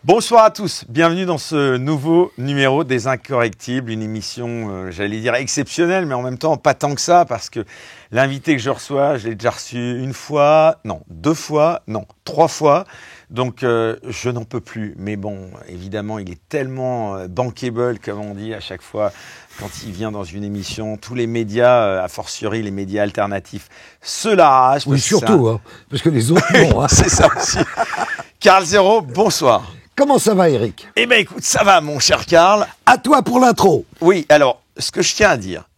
Bonsoir à tous, bienvenue dans ce nouveau numéro des Incorrectibles, une émission, j'allais dire exceptionnelle, mais en même temps pas tant que ça, parce que l'invité que je reçois, je l'ai déjà reçu une fois, non, deux fois, non, trois fois, donc je n'en peux plus. Mais bon, évidemment, il est tellement bankable, comme on dit à chaque fois, quand il vient dans une émission, tous les médias, a fortiori les médias alternatifs, se l'arrachent. Oui, surtout, parce que les autres, non. Hein. C'est ça aussi. Karl Zéro, bonsoir. Comment ça va, Eric? Eh bien, écoute, ça va, mon cher Karl. À toi pour l'intro. Oui, alors, ce que je tiens à dire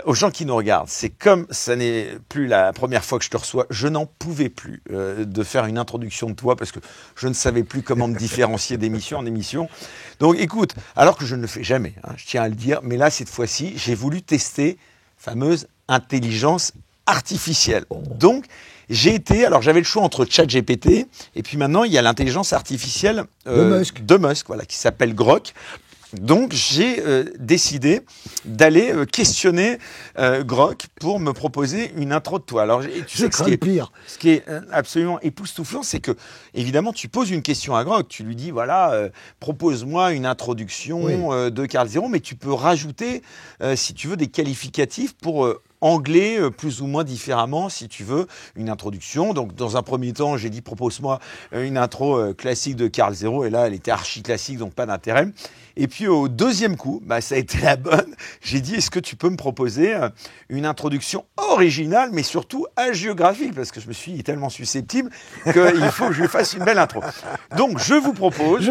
aux gens qui nous regardent, c'est comme ça n'est plus la première fois que je te reçois, je n'en pouvais plus de faire une introduction de toi parce que je ne savais plus comment me différencier d'émission en émission. Donc, écoute, alors que je ne le fais jamais, hein, je tiens à le dire, mais là, cette fois-ci, j'ai voulu tester la fameuse intelligence artificielle. Donc, j'avais le choix entre ChatGPT et puis maintenant il y a l'intelligence artificielle de Musk, voilà, qui s'appelle Grok. Donc j'ai décidé d'aller questionner Grok pour me proposer une intro de toi. Alors tu sais que ce qui est absolument époustouflant, c'est que évidemment tu poses une question à Grok, tu lui dis voilà, propose-moi une introduction de Karl Zéro, mais tu peux rajouter si tu veux des qualificatifs pour anglais plus ou moins différemment si tu veux une introduction. Donc dans un premier temps j'ai dit propose-moi une intro classique de Karl Zéro, et là elle était archi classique donc pas d'intérêt. Et puis au deuxième coup, ça a été la bonne, j'ai dit est-ce que tu peux me proposer une introduction originale mais surtout hagiographique, parce que je me suis tellement susceptible qu'il faut que je lui fasse une belle intro. Donc je vous propose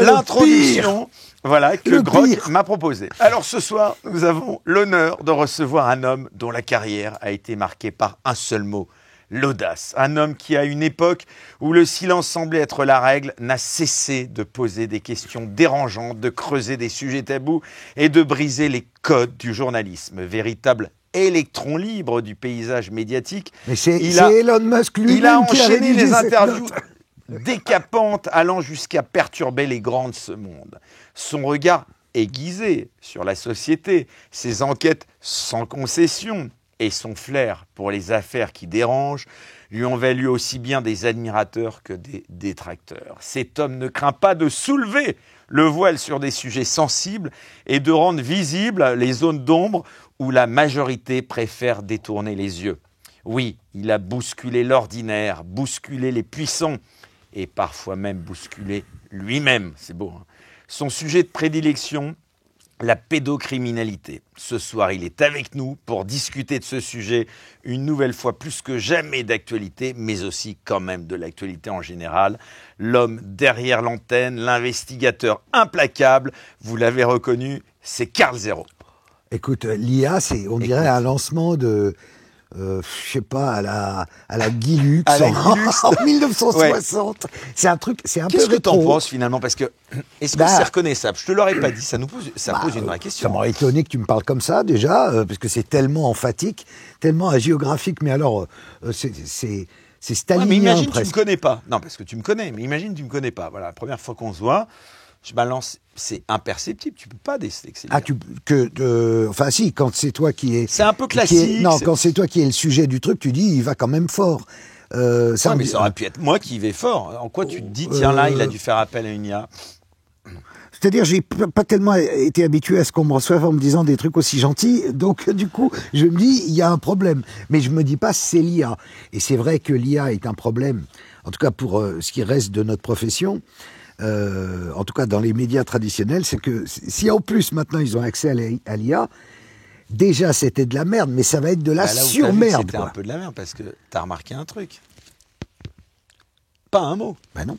l'introduction que Grok m'a proposé. Alors ce soir, nous avons l'honneur de recevoir un homme dont la carrière a été marquée par un seul mot: l'audace. Un homme qui, à une époque où le silence semblait être la règle, n'a cessé de poser des questions dérangeantes, de creuser des sujets tabous et de briser les codes du journalisme. Véritable électron libre du paysage médiatique. Mais c'est Elon Musk lui-même il a enchaîné les interviews décapantes allant jusqu'à perturber les grands de ce monde. Son regard aiguisé sur la société, ses enquêtes sans concession et son flair pour les affaires qui dérangent lui ont valu aussi bien des admirateurs que des détracteurs. Cet homme ne craint pas de soulever le voile sur des sujets sensibles et de rendre visibles les zones d'ombre où la majorité préfère détourner les yeux. Oui, il a bousculé l'ordinaire, bousculé les puissants et parfois même bousculé lui-même. C'est beau, hein. Son sujet de prédilection, la pédocriminalité. Ce soir, il est avec nous pour discuter de ce sujet, une nouvelle fois plus que jamais d'actualité, mais aussi quand même de l'actualité en général. L'homme derrière l'antenne, l'investigateur implacable, vous l'avez reconnu, c'est Karl Zéro. Écoute, l'IA, on dirait un lancement de... je sais pas, à la Guy Lux en 1960. Ouais. C'est un truc, c'est un peu rétro. Qu'est-ce que t'en penses finalement? Parce que, est-ce que c'est reconnaissable? Je te l'aurais pas dit, ça pose une vraie question. Ça m'aurait étonné que tu me parles comme ça, déjà, parce que c'est tellement emphatique, tellement hagiographique, mais alors, c'est stalinien, mais imagine presque. Tu me connais pas. Non, parce que tu me connais, mais imagine tu me connais pas. Voilà, la première fois qu'on se voit, je balance, c'est imperceptible, tu peux pas déceler que c'est enfin si, quand c'est toi qui est... C'est un peu classique. Quand c'est toi qui es le sujet du truc, tu dis, il va quand même fort. Mais ça aurait pu être moi qui vais fort. En quoi tu te dis, tiens là, il a dû faire appel à une IA? C'est-à-dire, j'ai pas tellement été habitué à ce qu'on me reçoive en me disant des trucs aussi gentils, donc du coup, je me dis, il y a un problème. Mais je me dis pas, c'est l'IA. Et c'est vrai que l'IA est un problème, en tout cas pour ce qui reste de notre profession. En tout cas dans les médias traditionnels, c'est que si en plus maintenant ils ont accès à l'IA, déjà c'était de la merde, mais ça va être de la surmerde. C'était un peu de la merde parce que t'as remarqué un truc. Pas un mot. Ben non.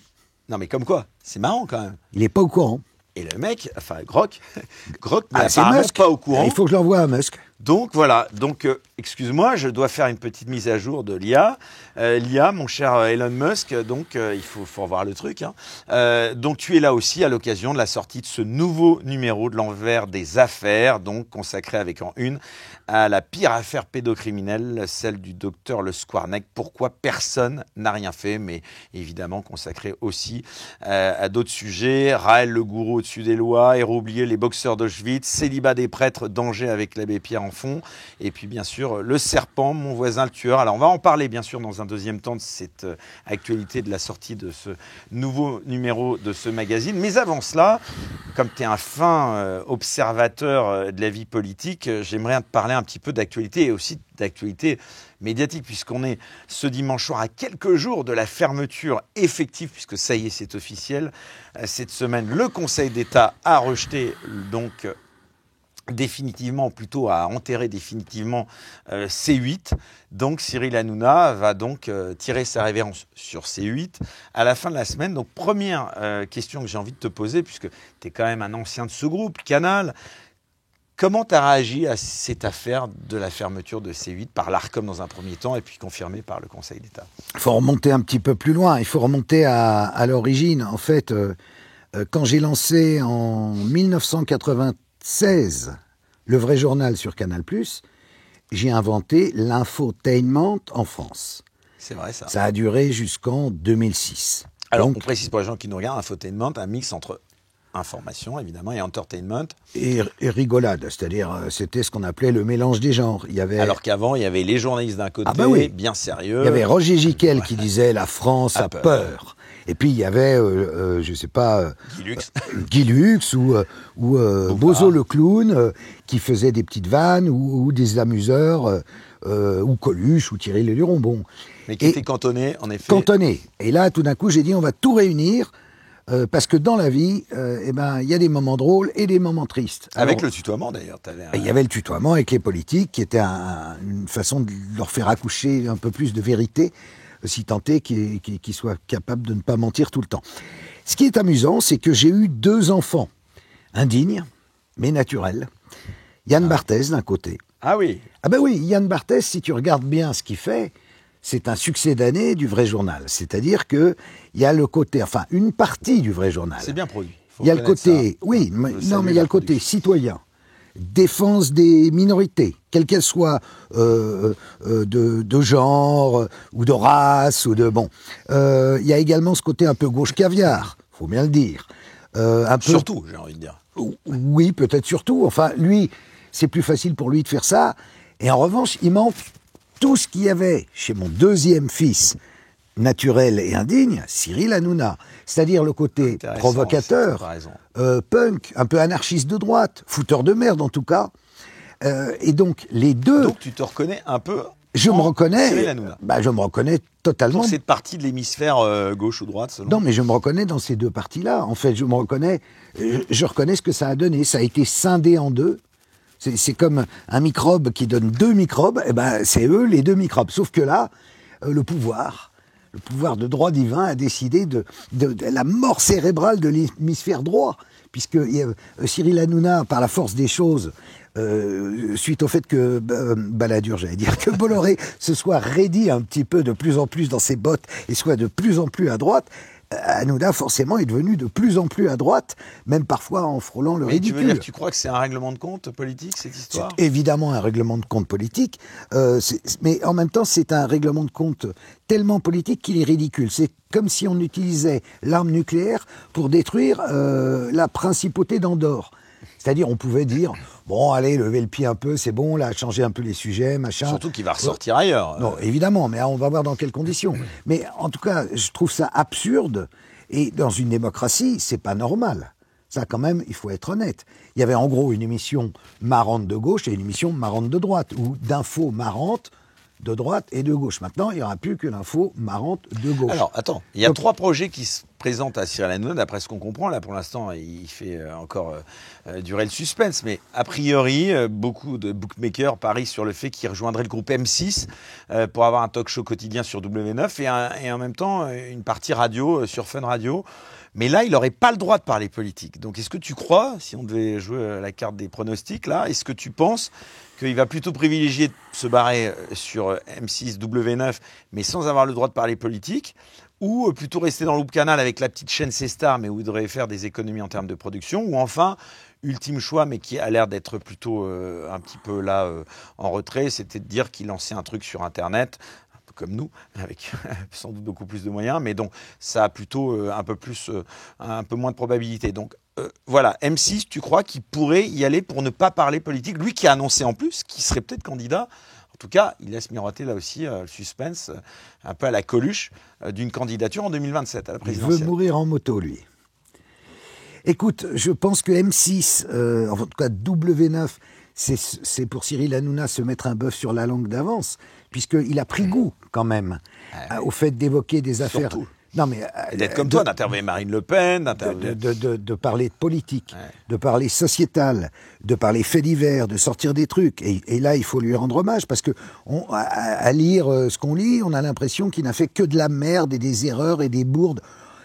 Non mais comme quoi, c'est marrant quand même. Il est pas au courant. Et le mec, enfin Grok n'est apparemment pas au courant. Il faut que je l'envoie à Musk. Donc voilà, excuse-moi, je dois faire une petite mise à jour de l'IA. L'IA, mon cher Elon Musk, donc il faut revoir le truc. Hein. Donc tu es là aussi à l'occasion de la sortie de ce nouveau numéro de l'envers des affaires, donc consacré avec en une à la pire affaire pédocriminelle, celle du docteur Le Squarneck. Pourquoi personne n'a rien fait, mais évidemment consacré aussi à d'autres sujets. Raël le gourou au-dessus des lois, héros oublié, les boxeurs d'Auschwitz, célibat des prêtres, danger avec l'abbé Pierre en fond. Et puis bien sûr, Le Serpent, Mon voisin le tueur. Alors on va en parler bien sûr dans un deuxième temps de cette actualité de la sortie de ce nouveau numéro de ce magazine. Mais avant cela, comme tu es un fin observateur de la vie politique, j'aimerais te parler un petit peu d'actualité et aussi d'actualité médiatique, puisqu'on est ce dimanche soir à quelques jours de la fermeture effective, puisque ça y est, c'est officiel. Cette semaine, le Conseil d'État a rejeté donc définitivement, plutôt à enterrer définitivement C8. Donc Cyril Hanouna va donc tirer sa révérence sur C8 à la fin de la semaine. Donc première question que j'ai envie de te poser, puisque tu es quand même un ancien de ce groupe, Canal. Comment tu as réagi à cette affaire de la fermeture de C8 par l'Arcom dans un premier temps et puis confirmée par le Conseil d'État? Il faut remonter un petit peu plus loin, il faut remonter à l'origine. En fait, quand j'ai lancé en 1996 le vrai journal sur Canal+, j'ai inventé l'infotainment en France. C'est vrai ça. Ça a duré jusqu'en 2006. Alors Donc, on précise pour les gens qui nous regardent, infotainment, un mix entre information évidemment et entertainment. Et rigolade, c'est-à-dire c'était ce qu'on appelait le mélange des genres. Il y avait... Alors qu'avant, il y avait les journalistes d'un côté, bien sérieux. Il y avait Roger Giquel qui disait « La France a peur ». Et puis il y avait, je sais pas, Guy Lux ou Bozo le clown qui faisait des petites vannes ou des amuseurs, ou Coluche ou Thierry Leluron. Bon. Mais qui était cantonné, en effet. Cantonné. Et là, tout d'un coup, j'ai dit on va tout réunir. Parce que dans la vie, il y a des moments drôles et des moments tristes. Avec le tutoiement d'ailleurs. Il y avait le tutoiement avec les politiques qui était une façon de leur faire accoucher un peu plus de vérité, si tant est qu'ils soient capables de ne pas mentir tout le temps. Ce qui est amusant, c'est que j'ai eu 2 enfants, indignes, mais naturels. Yann Barthès d'un côté. Ah oui. Ah ben oui, Yann Barthès, si tu regardes bien ce qu'il fait, c'est un succès d'année du vrai journal. C'est-à-dire qu'il y a le côté, enfin, une partie du vrai journal. C'est bien produit. Il y a le côté, oui, mais il y a le côté citoyen, défense des minorités, quelles qu'elles soient, de genre, ou de race, ou de, bon. Il y a également ce côté un peu gauche caviar, faut bien le dire. Surtout, j'ai envie de dire. Oui, peut-être surtout. Enfin, lui, c'est plus facile pour lui de faire ça. Et en revanche, il manque tout ce qu'il y avait chez mon deuxième fils, naturel et indigne, Cyril Hanouna. C'est-à-dire le côté provocateur, punk, un peu anarchiste de droite, fouteur de merde en tout cas. Et donc, les deux... Donc tu te reconnais un peu je me reconnais, Cyril Hanouna. Je me reconnais totalement. Dans cette partie de l'hémisphère gauche ou droite, selon... Non, mais je me reconnais dans ces deux parties-là. En fait, je reconnais ce que ça a donné. Ça a été scindé en deux. C'est comme un microbe qui donne 2 microbes, c'est eux les 2 microbes. Sauf que là, le pouvoir de droit divin a décidé de la mort cérébrale de l'hémisphère droit, puisque Cyril Hanouna, par la force des choses, suite au fait que Balladur, j'allais dire, que Bolloré se soit raidi un petit peu de plus en plus dans ses bottes et soit de plus en plus à droite, Hanouna, forcément, est devenu de plus en plus à droite, même parfois en frôlant le ridicule. Tu veux dire que tu crois que c'est un règlement de compte politique, cette histoire ? C'est évidemment un règlement de compte politique, mais en même temps, c'est un règlement de compte tellement politique qu'il est ridicule. C'est comme si on utilisait l'arme nucléaire pour détruire la principauté d'Andorre. C'est-à-dire, on pouvait dire, bon, allez, levez le pied un peu, c'est bon, là, changer un peu les sujets, machin. Surtout qu'il va ressortir ailleurs. Non, évidemment, mais on va voir dans quelles conditions. Mais en tout cas, je trouve ça absurde. Et dans une démocratie, c'est pas normal. Ça, quand même, il faut être honnête. Il y avait en gros une émission marrante de gauche et une émission marrante de droite, ou d'infos marrantes de droite et de gauche. Maintenant, il n'y aura plus que l'info marrante de gauche. Alors, attends, il y a 3 projets qui se présentent à Cyril Hanouna, d'après ce qu'on comprend. Là, pour l'instant, il fait encore durer le suspense. Mais a priori, beaucoup de bookmakers parient sur le fait qu'il rejoindrait le groupe M6 pour avoir un talk show quotidien sur W9 et en même temps une partie radio sur Fun Radio. Mais là, il n'aurait pas le droit de parler politique. Donc, est-ce que tu crois, si on devait jouer la carte des pronostics, là, est-ce que tu penses qu'il va plutôt privilégier de se barrer sur M6, W9, mais sans avoir le droit de parler politique, ou plutôt rester dans Loop Canal avec la petite chaîne C-Star, mais où il devrait faire des économies en termes de production, ou enfin, ultime choix, mais qui a l'air d'être plutôt un petit peu là en retrait, c'était de dire qu'il lançait un truc sur Internet, peu comme nous, avec sans doute beaucoup plus de moyens, mais donc ça a plutôt un peu moins de probabilité. Donc voilà, M6, tu crois qu'il pourrait y aller pour ne pas parler politique, lui qui a annoncé en plus qu'il serait peut-être candidat. En tout cas, il laisse miroiter là aussi le suspense, un peu à la Coluche, d'une candidature en 2027 à la présidentielle. Il veut mourir en moto, lui. Écoute, je pense que M6, en tout cas W9, c'est pour Cyril Hanouna se mettre un bœuf sur la langue d'avance, puisqu'il a pris goût, quand même, au fait d'évoquer des affaires... Surtout. Non, mais, et d'être comme toi, d'interviewer Marine Le Pen, de parler de politique, de parler sociétal, de parler faits divers, de sortir des trucs. Et là, il faut lui rendre hommage, parce que à lire ce qu'on lit, on a l'impression qu'il n'a fait que de la merde et des erreurs et des bourdes.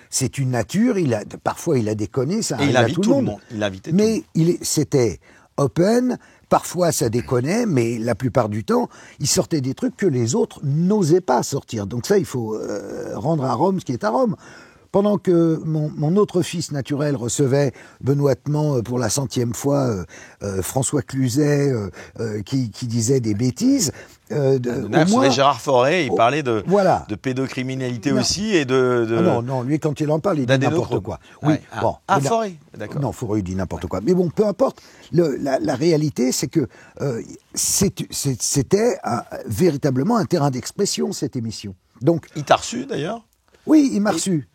C'est une nature, parfois il a déconné, ça arrive à tout le monde. Il invitait mais c'était open, parfois ça déconnait, mais la plupart du temps, il sortait des trucs que les autres n'osaient pas sortir. Donc ça, il faut rendre à Rome ce qui est à Rome. Pendant que mon autre fils naturel recevait benoîtement pour la 100e fois François Cluzet qui disait des bêtises. Recevait Gérard Fauré, il parlait de pédocriminalité aussi et de... Non, lui quand il en parle, il dit n'importe quoi. Oui, bon. Fauré, d'accord. Non, Fauré, il dit n'importe quoi. Mais bon, peu importe. La réalité, c'est que c'était véritablement un terrain d'expression, cette émission. Donc, il t'a reçu, d'ailleurs ? Oui, il m'a reçu.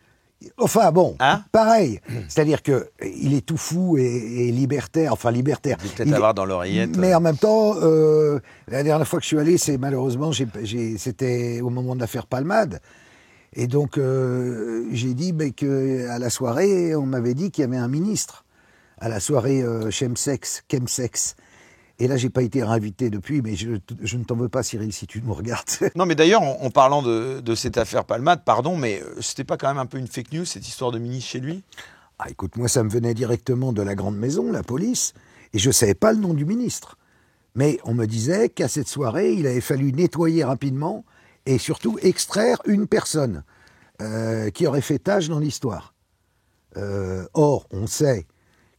Enfin bon, pareil. C'est-à-dire que il est tout fou et libertaire. Enfin libertaire. Il peut-être l'avoir dans l'oreillette. Mais en même temps, la dernière fois que je suis allé, c'est malheureusement, c'était au moment de l'affaire Palmade. Et donc j'ai dit que à la soirée, on m'avait dit qu'il y avait un ministre à la soirée Chemsex. Et là, j'ai pas été réinvité depuis, mais je ne t'en veux pas, Cyril, si tu me regardes. Non, mais d'ailleurs, en parlant de cette affaire Palmade, pardon, mais c'était pas quand même un peu une fake news, cette histoire de ministre chez lui ? Ah, écoute, moi, ça me venait directement de la grande maison, la police, et je savais pas le nom du ministre. Mais on me disait qu'à cette soirée, il avait fallu nettoyer rapidement et surtout extraire une personne qui aurait fait tâche dans l'histoire. Or, on sait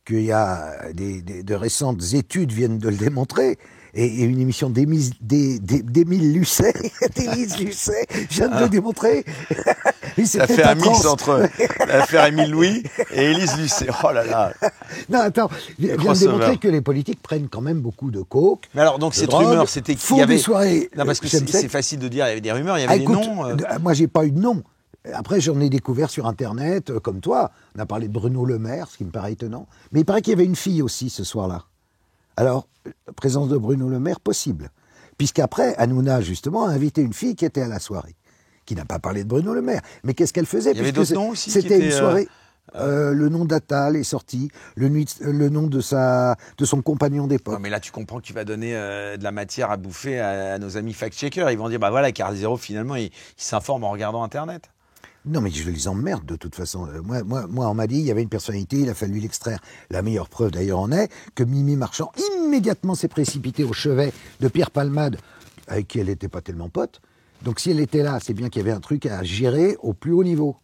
qu'il y a de récentes études viennent de le démontrer, et une émission d'Émile Lucet, d'Élise Lucet, vient de le démontrer. Ça fait un mix entre l'affaire Émile Louis et Élise Lucet. Oh là là. Non, attends, vient de démontrer que les politiques prennent quand même beaucoup de coke. Mais alors, donc cette rumeur, c'était qu'il y avait... des soirées. Non, parce que c'est facile de dire, il y avait des rumeurs, il y avait des noms. Moi, j'ai pas eu de nom. Après, j'en ai découvert sur Internet, comme toi. On a parlé de Bruno Le Maire, ce qui me paraît étonnant. Mais il paraît qu'il y avait une fille aussi ce soir-là. Alors, présence de Bruno Le Maire, possible. Puisqu'après, Hanouna, justement, a invité une fille qui était à la soirée, qui n'a pas parlé de Bruno Le Maire. Mais qu'est-ce qu'elle faisait ? Il y avait d'autres noms aussi. C'était une soirée. Le nom d'Attal est sorti, le nom de son compagnon d'époque. Non, mais là, tu comprends que tu vas donner de la matière à bouffer à nos amis fact-checkers. Ils vont dire, bah voilà, Carl Zero, finalement, il s'informe en regardant Internet. Non, mais je les emmerde de toute façon. Moi, on m'a dit, il y avait une personnalité, il a fallu l'extraire. La meilleure preuve d'ailleurs en est que Mimi Marchand immédiatement s'est précipitée au chevet de Pierre Palmade, avec qui elle n'était pas tellement pote. Donc si elle était là, c'est bien qu'il y avait un truc à gérer au plus haut niveau.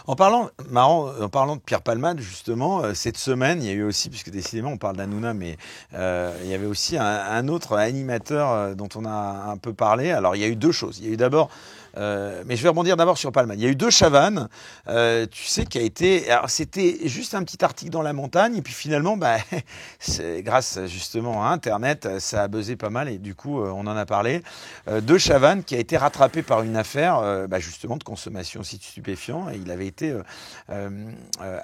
En parlant de Pierre Palmade, justement, cette semaine, il y a eu aussi, puisque décidément on parle d'Hanouna, mais il y avait aussi un autre animateur dont on a un peu parlé. Alors il y a eu deux choses. Il y a eu d'abord, mais je vais rebondir d'abord sur Palmade. Il y a eu deux Chavannes, tu sais, qui a été... Alors c'était juste un petit article dans La Montagne, et puis finalement, grâce justement à Internet, ça a buzzé pas mal, et du coup, on en a parlé. Deux Chavannes qui a été rattrapé par une affaire, justement, de consommation aussi de stupéfiants, et il avait été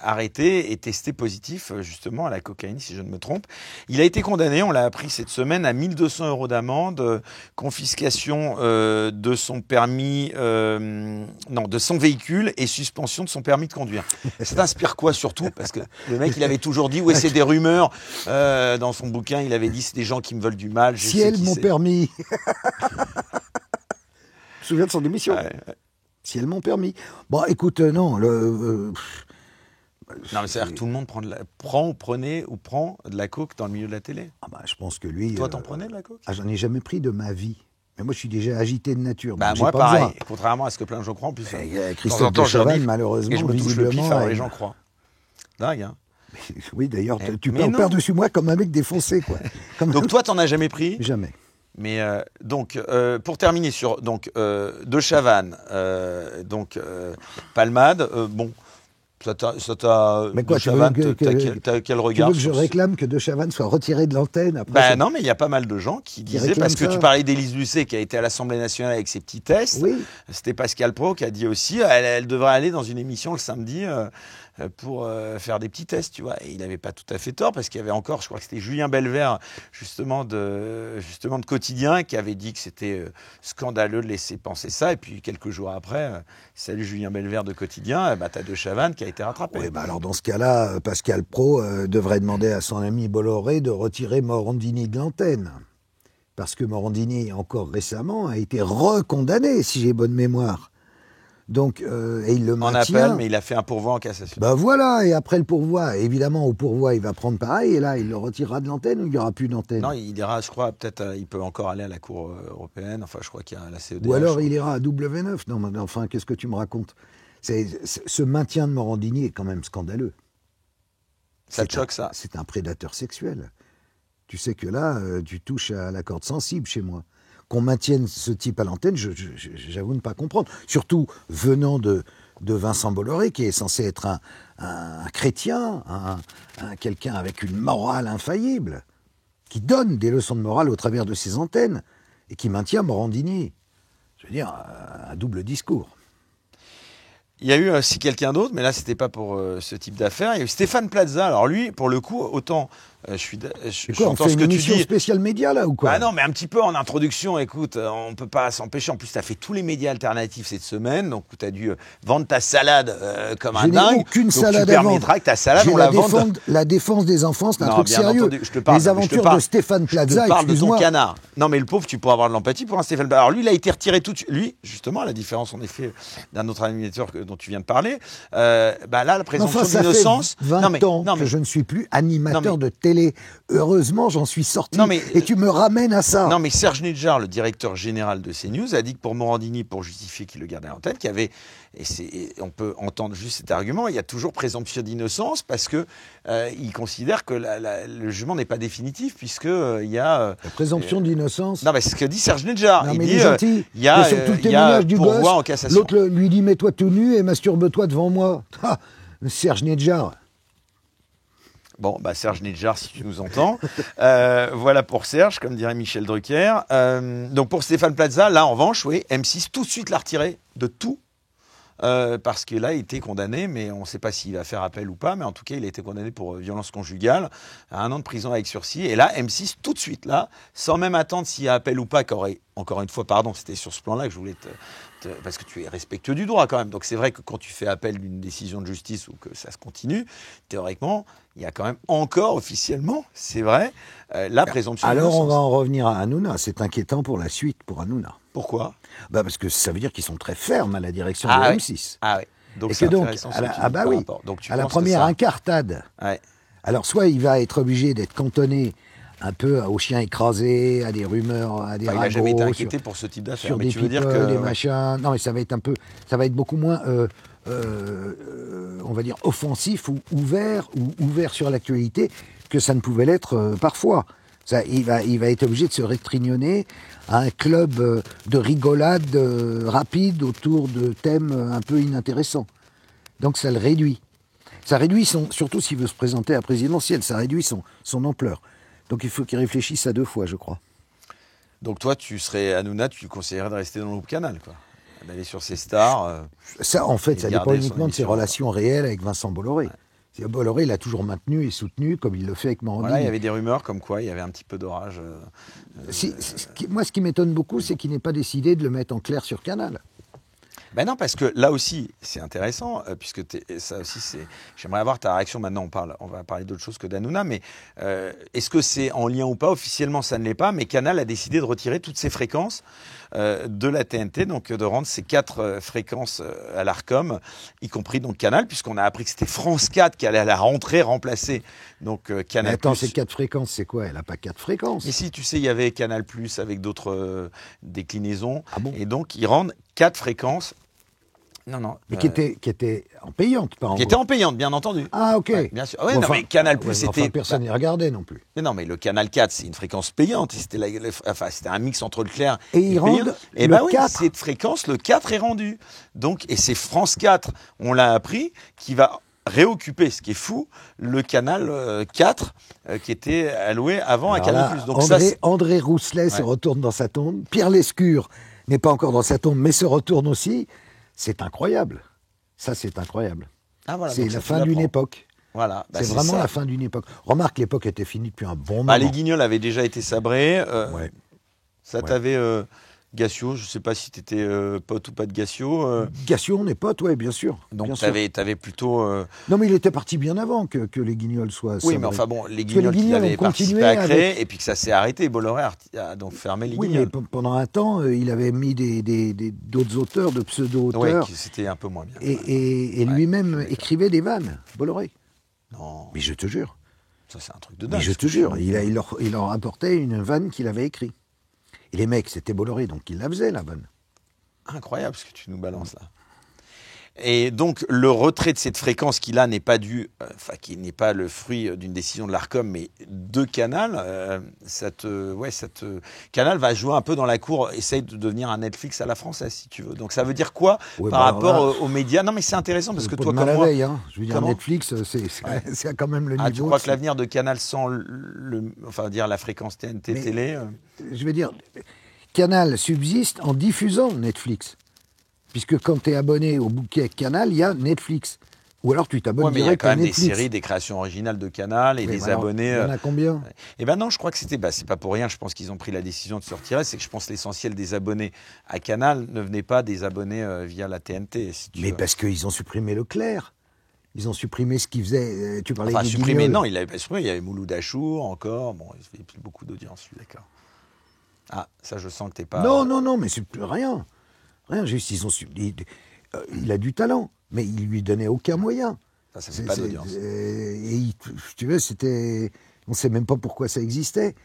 arrêté et testé positif, justement, à la cocaïne, si je ne me trompe. Il a été condamné, on l'a appris cette semaine, à 1 200 € d'amende, confiscation de son permis, de son véhicule et suspension de son permis de conduire. Ça t'inspire quoi surtout ? Parce que le mec, il avait toujours dit, ouais, c'est des rumeurs. Dans son bouquin, il avait dit, c'est des gens qui me veulent du mal. Ciel, mon permis. Je me souviens de son émission. Ouais. Ciel, mon permis. Bon, écoute, non, non, mais c'est-à-dire que tout le monde prend de la coke dans le milieu de la télé. Ah bah, je pense que lui... Toi, t'en prenais de la coke ? J'en ai jamais pris de ma vie. Mais moi, je suis déjà agité de nature. Moi, pareil. Besoin. Contrairement à ce que plein de gens croient, en plus. Christophe de Chavannes, malheureusement, et je me touche le pif, alors les gens croient. Dingue, hein. Oui, d'ailleurs, tu parles par-dessus moi comme un mec défoncé, quoi. Donc toi, t'en as jamais pris ? Jamais. Mais donc, pour terminer sur De Chavannes, Palmade, bon, ça t'a Mais quoi, De Chavannes, t'as quel regard tu veux que je réclame que De Chavannes soit retiré de l'antenne après Ben non, mais il y a pas mal de gens qui disaient, parce que ça. tu parlais d'Élise Lucet qui a été à l'Assemblée nationale avec ses petits tests. Oui. C'était Pascal Praud qui a dit aussi, elle devrait aller dans une émission le samedi pour faire des petits tests, tu vois. Et il n'avait pas tout à fait tort, parce qu'il y avait encore, je crois que c'était Julien Belvert, justement de Quotidien, qui avait dit que c'était scandaleux de laisser penser ça. Et puis quelques jours après, salut Julien Belvert de Quotidien, bah, t'as De Chavannes qui a été rattrapé. Oui, bah alors dans ce cas-là, Pascal Praud devrait demander à son ami Bolloré de retirer Morandini de l'antenne. Parce que Morandini, encore récemment, a été recondamné, si j'ai bonne mémoire. Donc, et il le maintient. En appel, mais il a fait un pourvoi en cassation. Ben voilà, et après le pourvoi, évidemment, au pourvoi, il va prendre pareil, et là, il le retirera de l'antenne ou il n'y aura plus d'antenne? Non, il ira, je crois, peut-être, il peut encore aller à la Cour européenne, enfin, je crois qu'il y a la CEDH. Ou alors il ira à W9. Non, mais enfin, qu'est-ce que tu me racontes? Ce maintien de Morandini est quand même scandaleux. Ça te choque, ça? C'est un prédateur sexuel. Tu sais que là, tu touches à la corde sensible chez moi. Qu'on maintienne ce type à l'antenne, j'avoue ne pas comprendre. Surtout venant de Vincent Bolloré, qui est censé être un chrétien, quelqu'un avec une morale infaillible, qui donne des leçons de morale au travers de ses antennes, et qui maintient Morandini. Je veux dire, un double discours. Il y a eu aussi quelqu'un d'autre, mais là, c'était pas pour ce type d'affaires. Il y a eu Stéphane Plaza. Alors lui, pour le coup, autant on fait une émission spéciale média, là, ou quoi? Ah non, mais un petit peu en introduction, écoute, on peut pas s'empêcher. En plus, tu as fait tous les médias alternatifs cette semaine, donc tu as dû vendre ta salade comme un dingue. Je n'ai aucune salade à vendre. Tu permettras que ta salade, on la vende. La défense des enfants, c'est un truc sérieux. Les aventures de Stéphane Plaza, je te parle de ton canard. Non, mais le pauvre, tu pourras avoir de l'empathie pour un Stéphane Plaza. Alors lui, il a été retiré tout de suite. Lui, justement, à la différence, en effet, d'un autre animateur dont tu viens de parler, là, la présomption d'innocence... Ça fait 20 ans que je ne suis plus animateur de télé. Heureusement, j'en suis sorti. Et tu me ramènes à ça. Non, mais Serge Nedjar, le directeur général de CNews, a dit que pour Morandini, pour justifier qu'il le gardait en tête, qu'il y avait, et on peut entendre juste cet argument, il y a toujours présomption d'innocence parce que il considère que le jugement n'est pas définitif puisque il y a la présomption d'innocence. Non, mais c'est ce que dit Serge Nedjar. Non, Il mais dit il y a surtout le témoignage du gosse. En cassation. L'autre lui dit mets-toi tout nu et masturbe-toi devant moi. Ah, Serge Nedjar. Bon, Serge Nedjar, si tu nous entends. Voilà pour Serge, comme dirait Michel Drucker. Donc pour Stéphane Plaza, là en revanche, oui, M6 tout de suite l'a retiré de tout. Parce que là, il a été condamné, mais on ne sait pas s'il va faire appel ou pas, mais en tout cas, il a été condamné pour violence conjugale à 1 an de prison avec sursis. Et là, M6, tout de suite, là, sans même attendre s'il y a appel ou pas, encore une fois, pardon, c'était sur ce plan-là que je voulais parce que tu es respectueux du droit quand même. Donc c'est vrai que quand tu fais appel d'une décision de justice ou que ça se continue, théoriquement, il y a quand même encore officiellement, c'est vrai, la présomption d'innocence. Alors on va en revenir à Hanouna. C'est inquiétant pour la suite pour Hanouna. Pourquoi ? Parce que ça veut dire qu'ils sont très fermes à la direction de M6. Ah oui. Donc et c'est que donc, intéressant. À la première incartade. Ouais. Alors soit il va être obligé d'être cantonné un peu aux chiens écrasés, à des rumeurs, à des ragots. Il n'a jamais été inquiété pour ce type d'affaires. Sur mais des tu veux dire que des machins. Non, mais ça va être beaucoup moins, on va dire, offensif ou ouvert sur l'actualité que ça ne pouvait l'être parfois. Il va être obligé de se rétrignonner à un club de rigolade rapide autour de thèmes un peu inintéressants. Donc ça le réduit. Ça réduit surtout s'il veut se présenter à présidentielle, ça réduit son ampleur. Donc il faut qu'il réfléchisse à 2 fois, je crois. Donc toi, tu serais Hanouna, tu conseillerais de rester dans le groupe Canal, quoi. D'aller sur ses stars. Ça, en fait, ça dépend uniquement de ses relations réelles avec Vincent Bolloré. Ouais. Bolloré, il a toujours maintenu et soutenu, comme il le fait avec Morandini. Voilà, il y avait des rumeurs comme quoi il y avait un petit peu d'orage. Moi, ce qui m'étonne beaucoup, c'est qu'il n'ait pas décidé de le mettre en clair sur Canal. Ben non, parce que là aussi, c'est intéressant, puisque ça aussi, j'aimerais avoir ta réaction. Maintenant, on va parler d'autre chose que d'Hanouna, mais est-ce que c'est en lien ou pas? Officiellement, ça ne l'est pas, mais Canal a décidé de retirer toutes ses fréquences de la TNT, donc de rendre ces 4 fréquences à l'Arcom, y compris donc Canal, puisqu'on a appris que c'était France 4 qui allait à la rentrée remplacer donc Canal+. Mais attends, ces 4 fréquences, c'est quoi? Elle n'a pas 4 fréquences. Mais si, tu sais, il y avait Canal+, avec d'autres déclinaisons, ah bon, et donc ils rendent 4 fréquences Non, non. Mais qui était en payante, pas en Qui était en payante, bien entendu. Ah, ok. Ouais, bien sûr. Ouais, Bon, non, enfin, mais Canal+, ouais, c'était... enfin, personne n'y regardait non plus. Mais non, mais le Canal 4, c'est une fréquence payante. C'était c'était un mix entre le clair Et ils payant. rendent Et le ben oui, 4. cette fréquence, le 4 est rendu. Donc, et c'est France 4, on l'a appris, qui va réoccuper, ce qui est fou, le Canal 4 qui était alloué avant à Alors là, Canal+. Donc André Rousselet se retourne dans sa tombe. Pierre Lescure n'est pas encore dans sa tombe, mais se retourne aussi. C'est incroyable. Ça, c'est incroyable. ah, voilà, C'est donc la ça, tu fin d'une l'apprends. époque. Voilà, bah, C'est vraiment ça. la fin d'une époque. Remarque, l'époque était finie depuis un bon moment. Bah, les Guignols avaient déjà été sabrés. Ouais. Ça, Ouais. t'avais Gassio, je sais pas si t'étais pote ou pas de Gassio. Gassio, on est potes, oui, bien sûr. Donc bien sûr. t'avais plutôt... Non, mais il était parti bien avant que les Guignols soient Oui, sabrés. mais enfin bon, les Parce que les Guignols qui Guignols avaient ont participé continué à créer, avec- et puis que ça s'est arrêté. Bolloré a donc fermé les Oui, Guignols. mais pendant un temps, il avait mis d'autres auteurs, de Ouais, pseudo-auteurs. c'était un peu moins bien. Et Ouais, lui-même je suis écrivait des vannes, Bolloré. Non, Mais je te jure. ça c'est un truc de dingue. Mais je te jure, il leur apportait une vanne qu'il avait écrite. Et les mecs, c'était Bolloré, donc il la faisait, la vanne. Incroyable ce que tu nous balances là. Et donc le retrait de cette fréquence qui là n'est pas dû, qui n'est pas le fruit d'une décision de l'Arcom, mais de Canal. Canal va jouer un peu dans la cour, essaye de devenir un Netflix à la française si tu veux. Donc ça veut dire quoi Ouais, par bah, rapport alors là, aux médias? Non mais c'est intéressant parce que pas toi de mal comme à moi, veille, hein. Je veux dire, Comment Netflix, c'est quand même le niveau. tu crois que l'avenir de Canal sans la fréquence TNT Mais- télé Je veux dire, Canal subsiste en diffusant Netflix. Puisque quand tu es abonné au bouquet Canal, il y a Netflix. Ou alors tu t'abonnes Ouais, mais il y a direct quand à même des Netflix. séries, des créations originales de Canal et Oui, des mais alors, abonnés. Il y en a combien? Eh ben non, je crois que c'est pas pour rien. Je pense qu'ils ont pris la décision de se retirer. C'est que je pense que l'essentiel des abonnés à Canal ne venait pas des abonnés via la TNT. Si tu Mais veux. parce qu'ils ont supprimé Leclerc. Ils ont supprimé ce qu'ils faisaient. Tu parlais Enfin, des supprimé, Guignols. non, il avait pas supprimé. Il y avait Mouloud Achour encore. Bon, il fait plus beaucoup d'audience, je suis d'accord. Ah, ça, je sens que t'es pas. Non, mais c'est plus rien. Rien, juste ils ont il a du talent, mais il lui donnait aucun moyen. Ça fait pas d'audience. Si tu veux, on ne sait même pas pourquoi ça existait.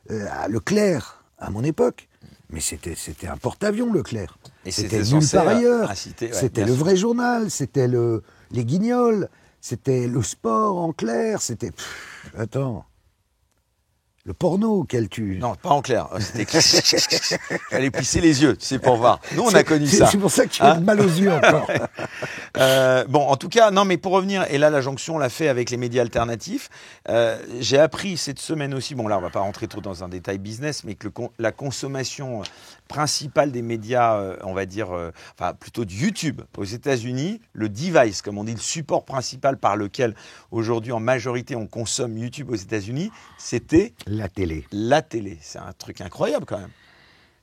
À Leclerc, à mon époque, mais c'était un porte-avions, Leclerc. Et C'était c'était nulle censé part ailleurs. inciter, ouais, C'était bien le sûr. vrai journal, c'était les Guignols, c'était le sport en clair, c'était... Attends. Le porno auquel tu... Non, pas en clair. C'était fallait plisser les yeux, tu sais, pour voir. Nous, on a connu ça. C'est pour ça que tu as mal aux yeux encore. Bon, en tout cas, non, mais pour revenir, et là, la jonction, on l'a fait avec les médias alternatifs. J'ai appris cette semaine aussi, bon, là, on va pas rentrer trop dans un détail business, mais que la consommation principale des médias, on va dire, enfin, plutôt de YouTube aux États-Unis, le device, comme on dit, le support principal par lequel aujourd'hui, en majorité, on consomme YouTube aux États-Unis, c'était La télé. la télé. C'est un truc incroyable quand même.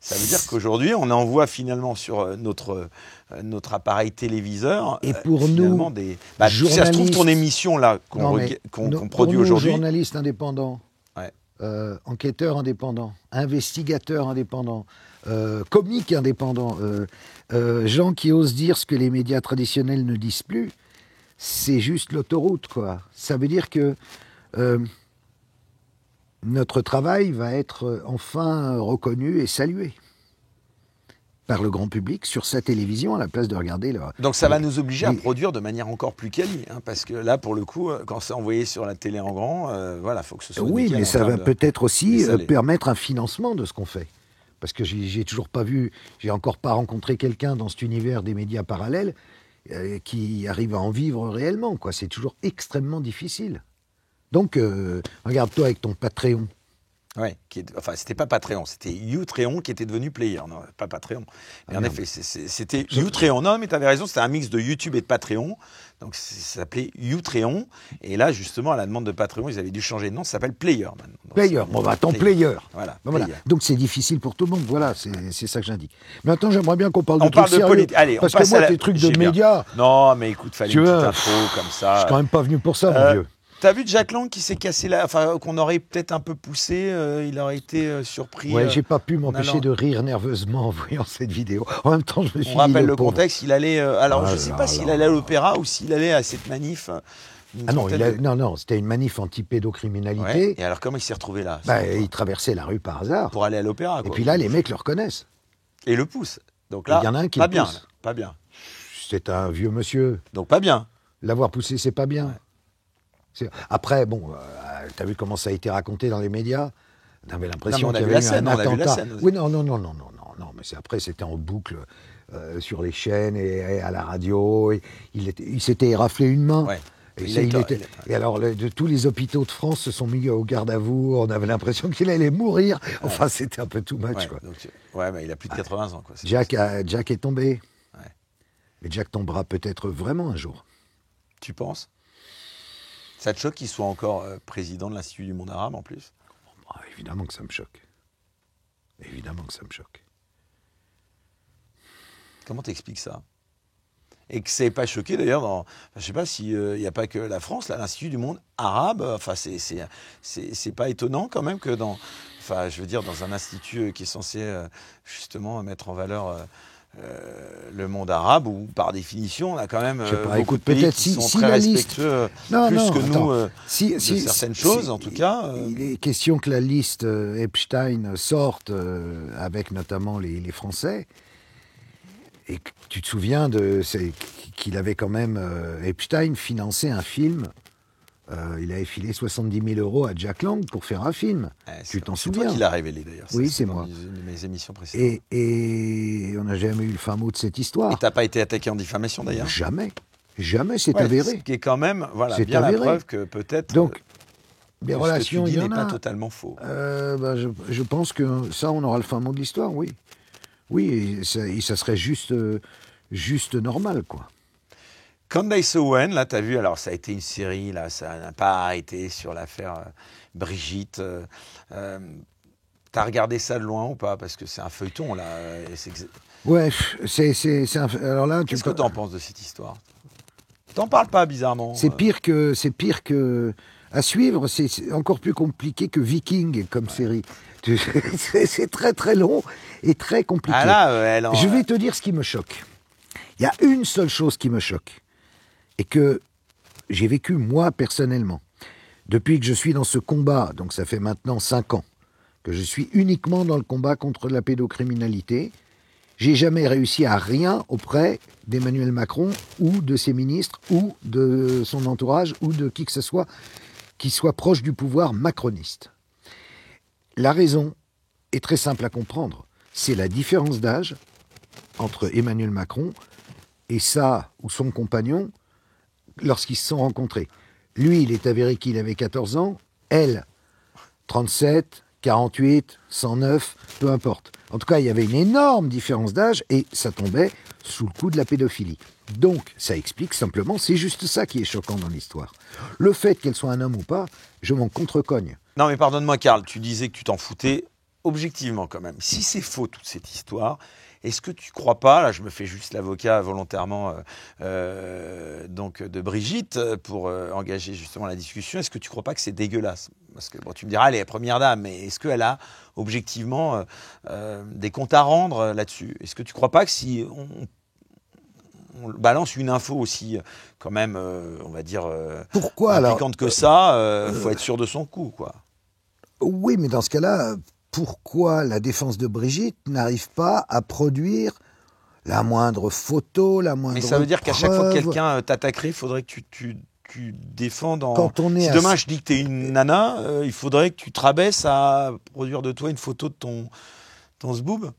Ça veut dire qu'aujourd'hui, on envoie finalement sur notre appareil téléviseur Et pour finalement nous, des... Bah, si ça se trouve, ton journalistes- émission là qu'on Non, mais qu'on pour produit nous, aujourd'hui... journalistes indépendants, Ouais. enquêteurs indépendants, investigateurs indépendants, comiques indépendants, gens qui osent dire ce que les médias traditionnels ne disent plus, c'est juste l'autoroute, quoi. Ça veut dire que notre travail va être enfin reconnu et salué par le grand public sur sa télévision à la place de regarder leur... Donc ça va nous obliger à Mais- produire de manière encore plus quali, hein, parce que là, pour le coup, quand c'est envoyé sur la télé en grand, voilà, faut que ce soit Oui, nickel mais en ça termes va de- peut-être aussi salé. permettre un financement de ce qu'on fait. Parce que j'ai toujours pas vu, j'ai encore pas rencontré quelqu'un dans cet univers des médias parallèles qui arrive à en vivre réellement, quoi. C'est toujours extrêmement difficile. Donc, regarde-toi avec ton Patreon. Ouais, enfin, c'était pas Patreon, c'était Utreon qui était devenu Player, non, pas Patreon. Mais en merde. effet, c'était Utreon. Non, mais tu avais raison, c'était un mix de YouTube et de Patreon. Donc, ça s'appelait Utreon. Et là, justement, à la demande de Patreon, ils avaient dû changer de nom, ça s'appelle Player maintenant. Donc, Player, c'est- bon, bah, ton Player. Voilà, Ben voilà. Player. Donc c'est difficile pour tout le monde, voilà, c'est ça que j'indique. Mais attends, j'aimerais bien qu'on parle de On trucs parle de sérieux. politique. Allez, on parce passe que moi, à la... tes trucs J'ai de bien. médias, Non, mais écoute, fallait Tu une vois, petite intro comme ça. je suis quand même pas venu pour ça, mon vieux. T'as vu Jack Lang qui s'est cassé la... Enfin, qu'on aurait peut-être un peu poussé, il aurait été surpris. Ouais, j'ai pas pu m'empêcher allant- de rire nerveusement en voyant cette vidéo. En même temps, je me suis On dit, rappelle le pauvre. contexte, il allait... alors, Ah je sais là pas s'il là allait à là. l'opéra ou s'il allait à cette manif. Une Ah non, trentaine de- non, c'était une manif anti-pédocriminalité. Ouais. Et alors, comment il s'est retrouvé là Bah, sans- il traversait la rue par hasard. pour aller à l'opéra, Et quoi. puis là, les mecs le reconnaissent. Et le pouce. Donc là, Il y en a un qui pas le bien, pousse. là. Pas bien. c'est un vieux monsieur. Donc pas bien. L'avoir poussé, c'est pas bien. Ouais. Après, bon, t'as vu comment ça a été raconté dans les médias? On avait l'impression Non, mais qu'il on y a avait vu eu la scène, un on a vu la attentat. scène aussi. Oui, non, mais après, c'était en boucle sur les chaînes et à la radio. Et il s'était éraflé une main. Ouais. Et alors, de tous les hôpitaux de France se sont mis au garde à vous. On avait l'impression qu'il allait mourir. Enfin, c'était un peu too much, quoi. Donc, mais il a plus de 80 ans, quoi. Jack est tombé. Ouais. Mais Jack tombera peut-être vraiment un jour. Tu penses? Ça te choque qu'il soit encore président de l'Institut du monde arabe, en plus? Évidemment que ça me choque. Évidemment que ça me choque. Comment t'expliques ça? Et que c'est pas choqué d'ailleurs dans. Je sais pas s'il n'y a pas que la France, là, l'Institut du monde arabe. Enfin, c'est pas étonnant quand même que dans. Enfin, je veux dire, dans un institut qui est censé justement mettre en valeur le monde arabe, où par définition, on a quand même beaucoup de pays qui sont très respectueux que nous de certaines choses, en tout cas. Il est question que la liste Epstein sorte avec notamment les Français. Et tu te souviens qu'il avait quand même, Epstein, financé un film. Il avait filé 70 000 € à Jack Lang pour faire un film. Tu t'en souviens? C'est toi qui l'as révélé d'ailleurs. Oui, c'est moi. Une de mes émissions précédentes. Et on n'a jamais eu le fin mot de cette histoire. Et t'as pas été attaqué en diffamation d'ailleurs? Jamais. Jamais, c'est avéré. Ce qui est quand même c'est bien avéré. La preuve que peut-être donc les relations, ce que tu dis il y en a. n'est pas totalement faux. Je pense que ça, on aura le fin mot de l'histoire, oui. Oui, et ça serait juste normal, quoi. Candace Owen, là, t'as vu, alors ça a été une série, là, ça n'a pas arrêté sur l'affaire Brigitte. T'as regardé ça de loin ou pas? Parce que c'est un feuilleton, là. Ouais, alors là, qu'est-ce que t'en penses de cette histoire? T'en parles pas, bizarrement. C'est pire que à suivre. C'est encore plus compliqué que Viking comme série. C'est très très long et très compliqué. Ah là, je vais te dire ce qui me choque. Il y a une seule chose qui me choque et que j'ai vécu moi personnellement. Depuis que je suis dans ce combat, donc ça fait maintenant 5 ans, que je suis uniquement dans le combat contre la pédocriminalité, j'ai jamais réussi à rien auprès d'Emmanuel Macron ou de ses ministres ou de son entourage ou de qui que ce soit qui soit proche du pouvoir macroniste. La raison est très simple à comprendre. C'est la différence d'âge entre Emmanuel Macron et son compagnon lorsqu'ils se sont rencontrés. Lui, il est avéré qu'il avait 14 ans, elle, 37, 48, 109, peu importe. En tout cas, il y avait une énorme différence d'âge et ça tombait sous le coup de la pédophilie. Donc, ça explique simplement, c'est juste ça qui est choquant dans l'histoire. Le fait qu'elle soit un homme ou pas, je m'en contrecogne. Non mais pardonne-moi Karl, tu disais que tu t'en foutais objectivement quand même. Si c'est faux toute cette histoire, est-ce que tu crois pas, là je me fais juste l'avocat volontairement donc de Brigitte pour engager justement la discussion, est-ce que tu crois pas que c'est dégueulasse? Parce que bon, tu me diras elle est première dame, mais est-ce qu'elle a objectivement des comptes à rendre là-dessus? Est-ce que tu crois pas que si on balance une info aussi quand même, on va dire, impliquante que ça, faut être sûr de son coup, quoi. Oui, mais dans ce cas-là, pourquoi la défense de Brigitte n'arrive pas à produire la moindre photo, la moindre preuve? Mais ça veut dire qu'à chaque fois que quelqu'un t'attaquerait, il faudrait que tu défendes en... Si demain je dis que t'es une nana, il faudrait que tu te rabaisses à produire de toi une photo de ton zboob?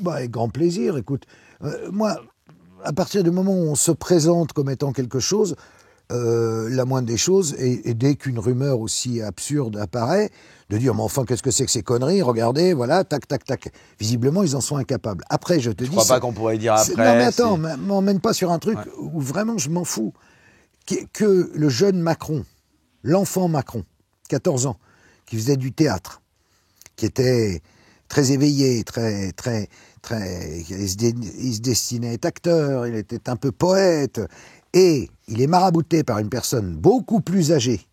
Avec grand plaisir, écoute. Moi, à partir du moment où on se présente comme étant quelque chose, la moindre des choses, et dès qu'une rumeur aussi absurde apparaît, de dire, mais enfin, qu'est-ce que c'est que ces conneries? Regardez, voilà, tac, tac, tac. Visiblement, ils en sont incapables. Après, je te dis... Je crois pas qu'on pourrait dire après... Non, mais attends, m'emmène pas sur un truc où vraiment je m'en fous. Que le jeune Macron, l'enfant Macron, 14 ans, qui faisait du théâtre, qui était très éveillé, très... il se destinait à être acteur, il était un peu poète, et il est marabouté par une personne beaucoup plus âgée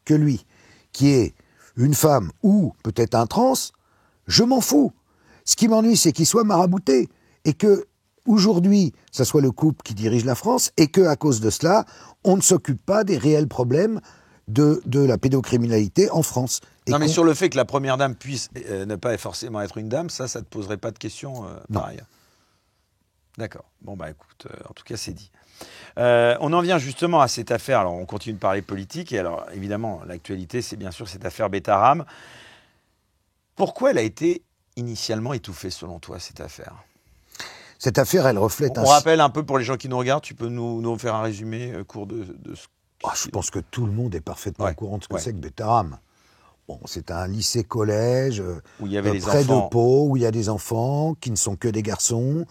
que lui, qui est une femme ou peut-être un trans, je m'en fous. Ce qui m'ennuie, c'est qu'il soit marabouté, et que aujourd'hui, ça soit le couple qui dirige la France, et que à cause de cela, on ne s'occupe pas des réels problèmes de la pédocriminalité en France. Et non, mais sur le fait que la première dame puisse ne pas forcément être une dame, ça te poserait pas de questions pareilles. D'accord. Bon, bah écoute, en tout cas, c'est dit. On en vient justement à cette affaire. Alors, on continue de parler politique. Et alors, évidemment, l'actualité, c'est bien sûr cette affaire Betaram. Pourquoi elle a été initialement étouffée, selon toi, cette affaire? Cette affaire, elle reflète On rappelle un peu pour les gens qui nous regardent, tu peux nous faire un résumé court de ce... Je pense que tout le monde est parfaitement au courant de ce que c'est que Betaram. Bon, c'est un lycée-collège où il y avait près de Pau, où il y a des enfants qui ne sont que des garçons,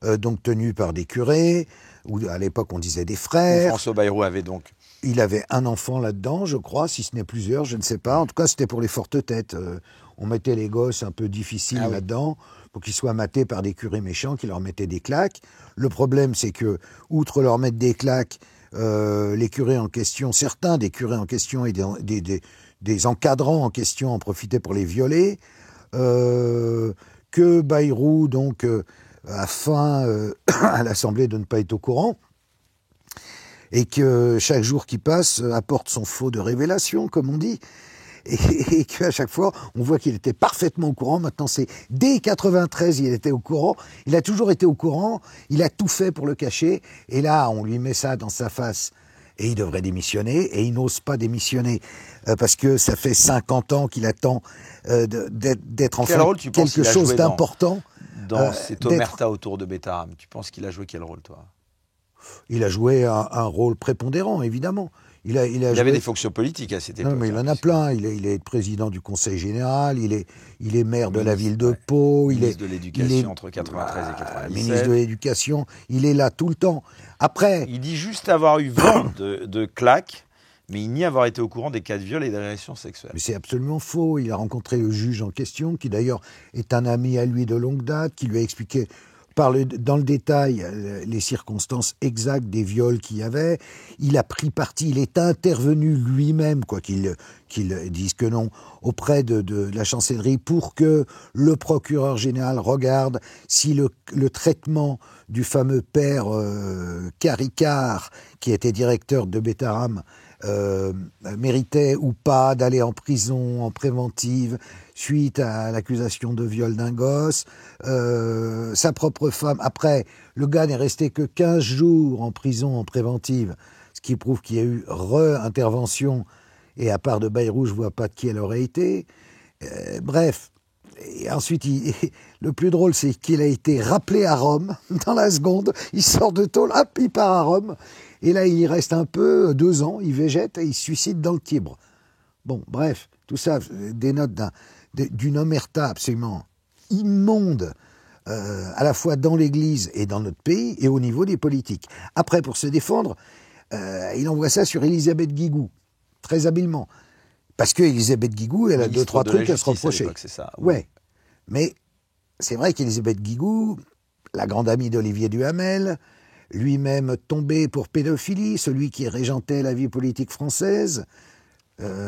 donc tenus par des curés, où à l'époque on disait des frères. François Bayrou avait donc... Il avait un enfant là-dedans, je crois, si ce n'est plusieurs, je ne sais pas. En tout cas, c'était pour les fortes têtes. On mettait les gosses un peu difficiles là-dedans pour qu'ils soient matés par des curés méchants qui leur mettaient des claques. Le problème, c'est que, outre leur mettre des claques, les curés en question, certains des curés en question et des encadrants en question en profitaient pour les violer. Que Bayrou, donc, a faim à l'Assemblée de ne pas être au courant. Et que chaque jour qui passe apporte son flot de révélation, comme on dit, et qu'à chaque fois, on voit qu'il était parfaitement au courant. Maintenant, c'est dès 93, il était au courant. Il a toujours été au courant. Il a tout fait pour le cacher. Et là, on lui met ça dans sa face. Et il devrait démissionner. Et il n'ose pas démissionner parce que ça fait 50 ans qu'il attend d'être enfin quelque chose d'important. Dans cette omerta autour de Betaram, tu penses qu'il a joué quel rôle, toi? Il a joué un rôle prépondérant, évidemment. Il avait des fonctions politiques à cette époque. Non, mais il en a plein. Il est président du Conseil général, il est maire de la ville de Pau. Ministre de l'Éducation entre 93 et 97. Ministre de l'Éducation, il est là tout le temps. Après... Il dit juste avoir eu vent de claques, mais il nie avoir été au courant des cas de viol et d'agressions sexuelles. Mais c'est absolument faux. Il a rencontré le juge en question, qui d'ailleurs est un ami à lui de longue date, qui lui a expliqué... dans le détail les circonstances exactes des viols qu'il y avait. Il a pris parti, il est intervenu lui-même, quoi qu'il dise que non, auprès de la chancellerie pour que le procureur général regarde si le traitement du fameux père Caricard, qui était directeur de Betaram, méritait ou pas d'aller en prison en préventive suite à l'accusation de viol d'un gosse. Sa propre femme, après, le gars n'est resté que 15 jours en prison en préventive, ce qui prouve qu'il y a eu re-intervention, et à part de Bayrou, je vois pas de qui elle aurait été. Bref. Et ensuite, le plus drôle, c'est qu'il a été rappelé à Rome, dans la seconde, il sort de tôle, hop, il part à Rome, et là, il y reste un peu, 2 ans, il végète et il se suicide dans le Tibre. Bon, bref, tout ça dénote d'une omerta absolument immonde, à la fois dans l'Église et dans notre pays, et au niveau des politiques. Après, pour se défendre, il envoie ça sur Élisabeth Guigou, très habilement. Parce que Élisabeth Guigou, elle a 2-3 trucs à se reprocher. C'est ça. Ouais. Mais c'est vrai qu'Élisabeth Guigou, la grande amie d'Olivier Duhamel, lui-même tombé pour pédophilie, celui qui régentait la vie politique française.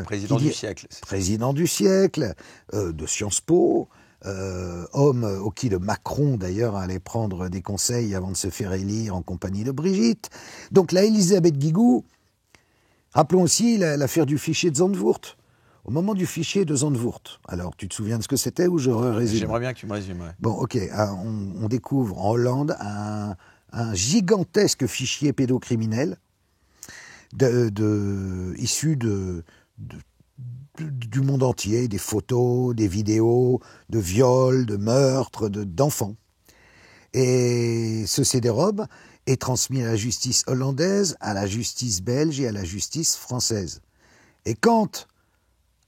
Président du siècle. Président du siècle, de Sciences Po, homme au qui le Macron, d'ailleurs, allait prendre des conseils avant de se faire élire en compagnie de Brigitte. Donc là, Élisabeth Guigou, rappelons aussi l'affaire du fichier de Zandvoort. Au moment du fichier de Zandvoort, alors tu te souviens de ce que c'était ou je résume? J'aimerais bien que tu me résumes. Ouais. Bon, ok, on découvre en Hollande un gigantesque fichier pédocriminel issu du monde entier, des photos, des vidéos, de viols, de meurtres, d'enfants. Et ce CD-ROM est transmis à la justice hollandaise, à la justice belge et à la justice française. Et quand,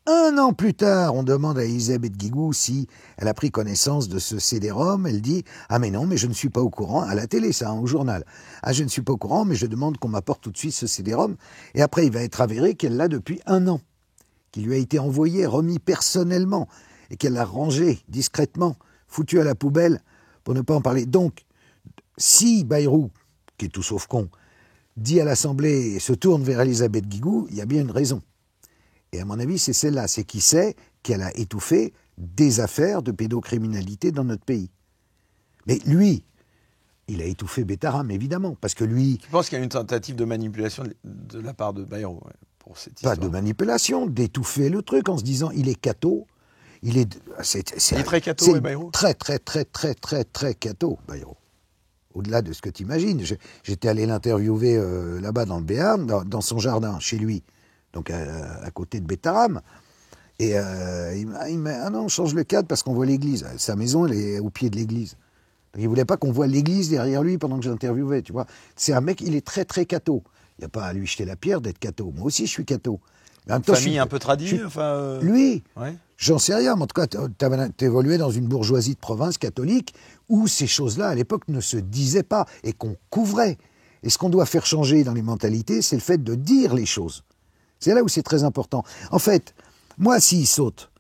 1 an plus tard, on demande à Elisabeth Guigou si elle a pris connaissance de ce CD-ROM, elle dit « Ah mais non, mais je ne suis pas au courant », à la télé ça, au journal. « Ah je ne suis pas au courant, mais je demande qu'on m'apporte tout de suite ce CD-ROM ». Et après il va être avéré qu'elle l'a depuis 1 an, qu'il lui a été envoyé, remis personnellement, et qu'elle l'a rangé discrètement, foutu à la poubelle, pour ne pas en parler. Donc, si Bayrou, qui est tout sauf con, dit à l'Assemblée et se tourne vers Elisabeth Guigou, il y a bien une raison. Et à mon avis, c'est celle-là. C'est qu'il sait qu'elle a étouffé des affaires de pédocriminalité dans notre pays. Mais lui, il a étouffé Betaram, évidemment, parce que lui... Tu penses qu'il y a une tentative de manipulation de la part de Bayrou pour cette histoire? Pas de manipulation, d'étouffer le truc en se disant, il est catho. Il est très catho, Bayrou? Très catho, Bayrou. au-delà de ce que tu imagines. J'étais allé l'interviewer là-bas dans le Béarn, dans son jardin, chez lui, donc à côté de Bétaram. Et il m'a dit, ah non, on change le cadre parce qu'on voit l'église. Sa maison, elle est au pied de l'église. Donc il voulait pas qu'on voit l'église derrière lui pendant que j'interviewais, tu vois. C'est un mec, il est très très catho. Il n'y a pas à lui jeter la pierre d'être catho. Moi aussi, je suis catho. Mais en même temps, Famille un peu tradie, enfin. Lui, Ouais. j'en sais rien, mais en tout cas, tu évolué dans une bourgeoisie de province catholique où ces choses-là, à l'époque, ne se disaient pas et qu'on couvrait. Et ce qu'on doit faire changer dans les mentalités, c'est le fait de dire les choses. C'est là où c'est très important. En fait, moi, s'il saute,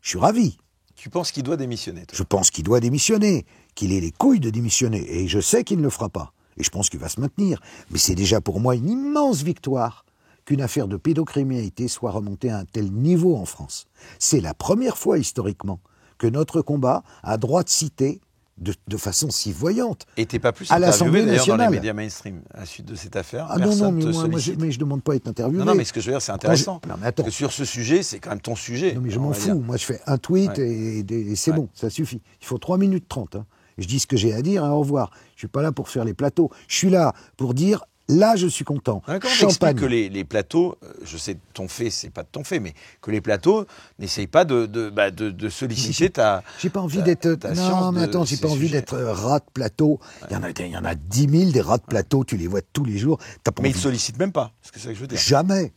je suis ravi. Tu penses qu'il doit démissionner, toi? Je pense qu'il doit démissionner, qu'il ait les couilles de démissionner. Et je sais qu'il ne le fera pas. Et je pense qu'il va se maintenir. Mais c'est déjà pour moi une immense victoire qu'une affaire de pédocriminalité soit remontée à un tel niveau en France. C'est la première fois historiquement que notre combat a droit de citer de façon si voyante. Et t'es pas plus à l'Assemblée interviewé d'ailleurs dans les nationale. médias mainstream à la suite de cette affaire? Ah non, non, Personne mais te moi, sollicite? je demande pas à être interviewé. Non, mais ce que je veux dire, c'est intéressant. Non, mais attends. Parce que sur ce sujet, c'est quand même ton sujet. Non, mais je on m'en va fous. dire. Moi, je fais un tweet Ouais. et c'est bon, ça suffit. Il faut 3 minutes 30. Hein. Je dis ce que j'ai à dire et au revoir. Je suis pas là pour faire les plateaux. Je suis là pour dire, là, je suis content. Comment Champagne. t'expliques que les plateaux, je sais ton fait, c'est pas de ton fait, mais que les plateaux n'essayent pas de solliciter ta. J'ai pas envie ta- d'être. ta Non, science mais de attends, j'ai ces pas envie sujets. d'être rat de plateau. Il y en a 10 000 des rats de plateau, tu les vois tous les jours. T'as pas Mais ils envie. te sollicitent même pas. C'est ça que je veux dire. Jamais.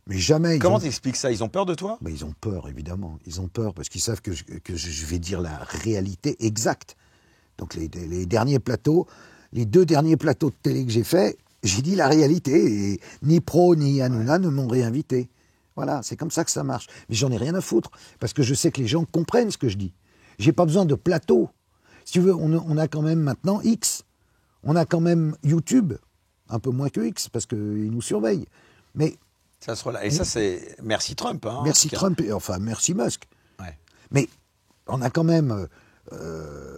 Mais jamais. Comment t'expliques ça? Ils ont peur de toi? Ben, ils ont peur, évidemment. Ils ont peur parce qu'ils savent que je vais dire la réalité exacte. Donc les derniers plateaux, les 2 derniers plateaux de télé que j'ai faits, j'ai dit la réalité. Et ni Pro ni Hanouna ne m'ont réinvité. Voilà, c'est comme ça que ça marche. Mais j'en ai rien à foutre parce que je sais que les gens comprennent ce que je dis. J'ai pas besoin de plateau. Si tu veux, on a quand même maintenant X. On a quand même YouTube. Un peu moins que X parce qu'ils nous surveillent. Mais Ça se relâche. Et ça, c'est merci Trump. Hein, merci en tout cas. Trump, enfin merci Musk. Ouais. Mais on a quand même...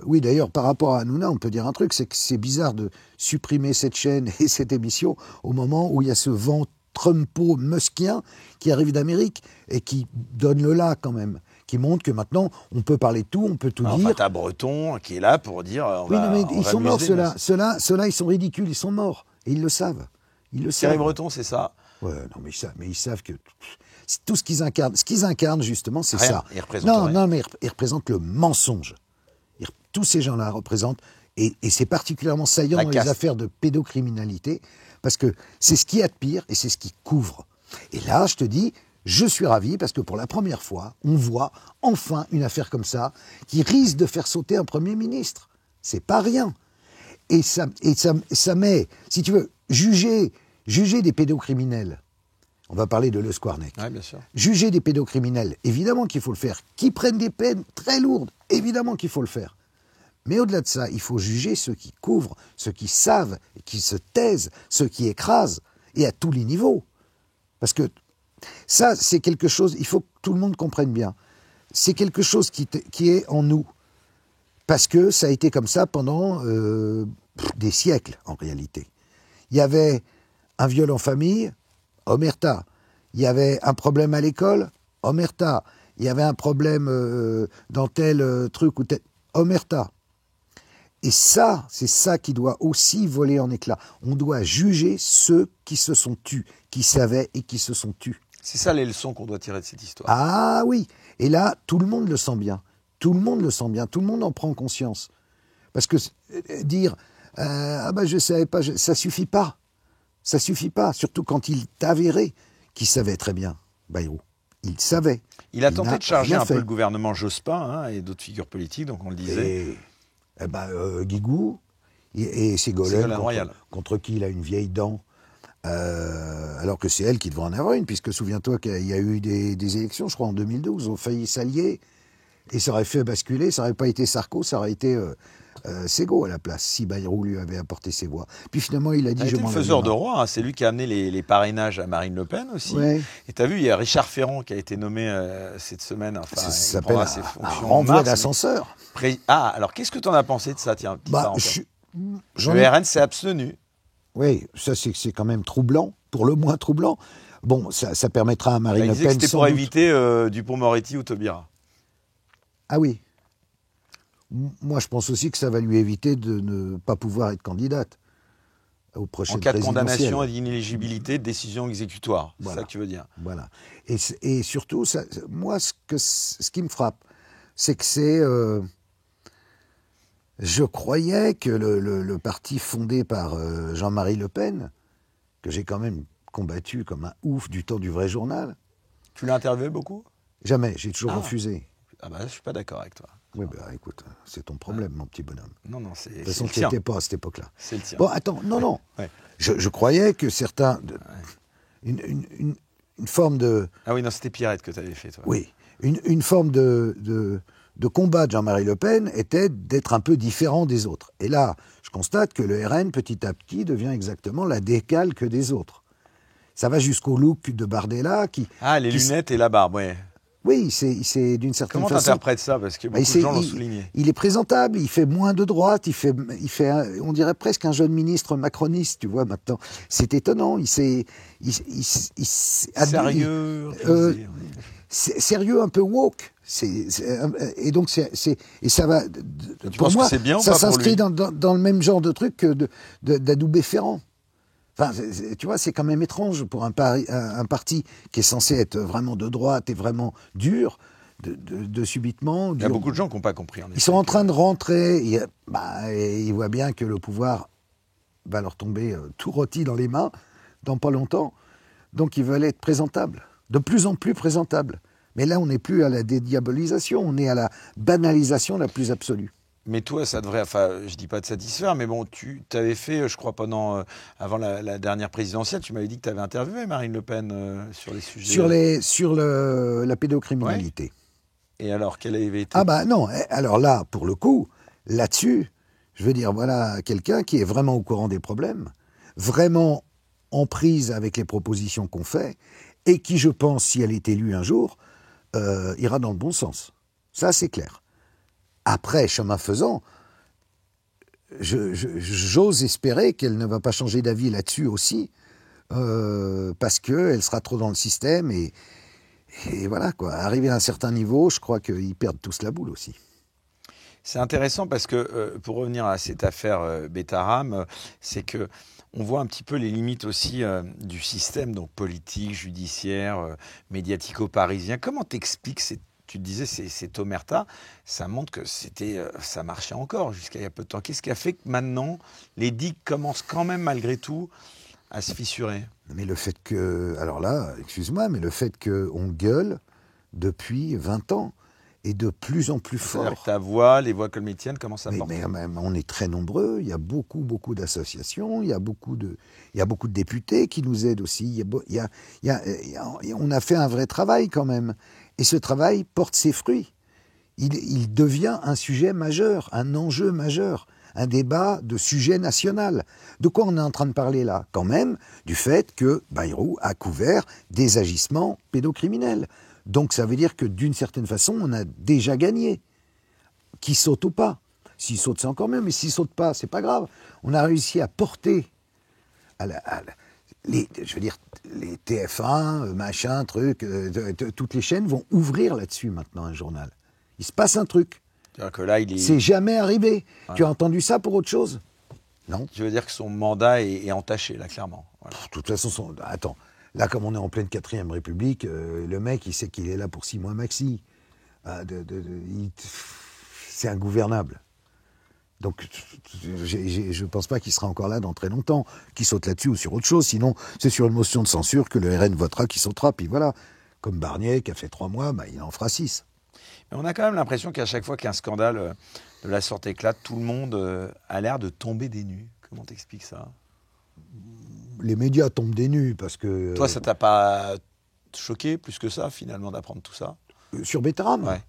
oui, d'ailleurs, par rapport à Hanouna, on peut dire un truc, c'est que c'est bizarre de supprimer cette chaîne et cette émission au moment où il y a ce vent Trumpo-muskien qui arrive d'Amérique et qui donne le là quand même, qui montre que maintenant, on peut parler de tout, on peut tout Enfin, dire. t'as Breton qui est là pour dire. Oui, non, mais on ils va sont morts, museler, ceux-là. Ceux-là, ils sont ridicules, ils sont morts. Et ils le savent. Ils le Thierry savent. Breton, c'est ça. Ouais, non, mais ils savent que c'est tout ce qu'ils incarnent. Ce qu'ils incarnent, justement, c'est Rien, ça. ils représentent rien. Non, mais ils représentent le mensonge. Tous ces gens-là représentent, et c'est particulièrement saillant La dans caste. les affaires de pédocriminalité, parce que c'est ce qui y a de pire et c'est ce qui couvre. Et là, je te dis, je suis ravi, parce que pour la première fois, on voit enfin une affaire comme ça, qui risque de faire sauter un Premier ministre. C'est pas rien. Et ça met, si tu veux, juger des pédocriminels. On va parler de Le Squarnec. Oui, bien sûr. Juger des pédocriminels, évidemment qu'il faut le faire. Qui prennent des peines très lourdes, évidemment qu'il faut le faire. Mais au-delà de ça, il faut juger ceux qui couvrent, ceux qui savent, qui se taisent, ceux qui écrasent, et à tous les niveaux. Parce que ça, c'est quelque chose, il faut que tout le monde comprenne bien. C'est quelque chose qui est en nous. Parce que ça a été comme ça pendant des siècles, en réalité. Il y avait un viol en famille, omerta. Il y avait un problème à l'école, omerta. Il y avait un problème dans tel truc ou tel, omerta. Et ça, c'est ça qui doit aussi voler en éclats. On doit juger ceux qui se sont tus, qui savaient et qui se sont tus. C'est ça les leçons qu'on doit tirer de cette histoire. Ah oui. Et là, tout le monde le sent bien. Tout le monde le sent bien. Tout le monde en prend conscience. Parce que dire ah ben je savais pas, ça suffit pas. Ça suffit pas. Surtout quand il est avéré qu'il savait très bien, Bayrou. Il savait. Il a tenté n'a de charger rien un fait. peu le gouvernement Jospin hein, et d'autres figures politiques, donc on le disait. Et Guigou et Ségolène Ségolène Royal. contre qui il a une vieille dent, alors que c'est elle qui devrait en avoir une, puisque souviens-toi qu'il y a eu des élections, je crois en 2012, ils ont failli s'allier, et ça aurait fait basculer, ça n'aurait pas été Sarko, ça aurait été Ségo à la place, si Bayrou lui avait apporté ses voix. Puis finalement, il a dit... Il a été je le m'en faiseur avais de marre. roi, hein. C'est lui qui a amené les parrainages à Marine Le Pen aussi. Ouais. Et tu as vu, il y a Richard Ferrand qui a été nommé cette semaine. Enfin, Ça il s'appelle prendra un ses fonctions en renvoi mars, d'ascenseur. Ah, alors qu'est-ce que tu en as pensé de ça? Tiens, petite parenthèse. J'en Le ai- RN s'est abstenu. Oui, ça c'est quand même troublant, pour le moins troublant. Bon, ça permettra à Marine Il Le disait que Pen c'était sans pour doute- éviter Dupond-Moretti ou Taubira. Ah oui. Moi, je pense aussi que ça va lui éviter de ne pas pouvoir être candidate aux prochaines En cas de présidentielles. condamnation et d'inéligibilité, décision exécutoire. Voilà. C'est ça que tu veux dire. Voilà. Et surtout, moi, ce qui me frappe, c'est que c'est... je croyais que le parti fondé par Jean-Marie Le Pen, que j'ai quand même combattu comme un ouf du temps du vrai journal... Tu l'as interviewé beaucoup? Jamais, j'ai toujours refusé. Ah bah je suis pas d'accord avec toi. Oui, bah écoute, c'est ton problème, mon petit bonhomme. Non, non, c'est De toute façon, le tu tien. n'étais pas à cette époque-là. C'est le tien. Bon, attends, non. Ouais. Je croyais que certains... Une forme de... Ah oui, non, c'était Pierrette que tu avais fait, toi. Oui, une forme de combat de Jean-Marie Le Pen était d'être un peu différent des autres. Et là, je constate que le RN, petit à petit, devient exactement la décalque des autres. Ça va jusqu'au look de Bardella qui... Ah, les lunettes et la barbe, ouais. Oui, c'est d'une certaine Comment façon... tu interprètes ça? Parce que beaucoup de gens l'ont souligné. Il est présentable, il fait moins de droite, il fait on dirait presque un jeune ministre macroniste, tu vois, maintenant. C'est étonnant, Sérieux, sérieux, un peu woke. Et donc, et ça va... Pour moi, c'est bien, ça s'inscrit dans le même genre de truc que d'Adoubé Ferrand. Enfin, tu vois, c'est quand même étrange pour un parti qui est censé être vraiment de droite et vraiment dur, de subitement... Il y a beaucoup de gens qui n'ont pas compris. Ils sont en train de rentrer, et ils voient bien que le pouvoir va leur tomber tout rôti dans les mains dans pas longtemps. Donc ils veulent être présentables, de plus en plus présentables. Mais là, on n'est plus à la dédiabolisation, on est à la banalisation la plus absolue. Mais toi, ça devrait, enfin, je dis pas de satisfaire, mais bon, tu t'avais fait, je crois, avant la dernière présidentielle, tu m'avais dit que tu avais interviewé Marine Le Pen sur les sujets. Sur la pédocriminalité. Ouais. Et alors, quelle avait été... Ah bah non, alors là, pour le coup, là-dessus, je veux dire, voilà quelqu'un qui est vraiment au courant des problèmes, vraiment en prise avec les propositions qu'on fait, et qui, je pense, si elle est élue un jour, ira dans le bon sens. Ça, c'est clair. Après, chemin faisant, j'ose espérer qu'elle ne va pas changer d'avis là-dessus aussi, parce qu'elle sera trop dans le système, et voilà, quoi. Arrivé à un certain niveau, je crois qu'ils perdent tous la boule aussi. C'est intéressant parce que, pour revenir à cette affaire Betaram, c'est que on voit un petit peu les limites aussi du système, donc politique, judiciaire, médiatico-parisien. Comment t'expliques tu te disais, c'est omerta, ça montre que ça marchait encore jusqu'à il y a peu de temps. Qu'est-ce qui a fait que maintenant, les digues commencent quand même, malgré tout, à se fissurer? Mais le fait que... Alors là, excuse-moi, mais le fait qu'on gueule depuis 20 ans, et de plus en plus fort. C'est-à-dire que ta voix, les voix comme les tiennes, commencent à porter. Mais on est très nombreux, il y a beaucoup d'associations, il y a beaucoup de députés qui nous aident aussi. On a fait un vrai travail quand même. Et ce travail porte ses fruits. Il devient un sujet majeur, un enjeu majeur, un débat de sujet national. De quoi on est en train de parler là? Quand même du fait que Bayrou a couvert des agissements pédocriminels. Donc ça veut dire que d'une certaine façon, on a déjà gagné. Qu'il saute ou pas. S'il saute, c'est encore mieux, mais s'il saute pas, c'est pas grave. On a réussi à porter les TF1, machin, truc, toutes les chaînes vont ouvrir là-dessus maintenant un journal. Il se passe un truc. C'est-à-dire que là, c'est jamais arrivé. Ouais. Tu as entendu ça pour autre chose? Non. Je veux dire que son mandat est entaché, là, clairement. Voilà. De toute façon, attends. Là, comme on est en pleine 4e République, le mec, il sait qu'il est là pour 6 mois maxi. C'est ingouvernable. Donc, je ne pense pas qu'il sera encore là dans très longtemps, qu'il saute là-dessus ou sur autre chose. Sinon, c'est sur une motion de censure que le RN votera, qu'il sautera. Puis voilà, comme Barnier, qui a fait 3 mois, il en fera 6. Mais on a quand même l'impression qu'à chaque fois qu'un scandale de la sorte éclate, tout le monde a l'air de tomber des nues. Comment t'expliques ça? Les médias tombent des nues parce que... Toi, ça t'a pas choqué plus que ça, finalement, d'apprendre tout ça? Sur Betaram? Ouais.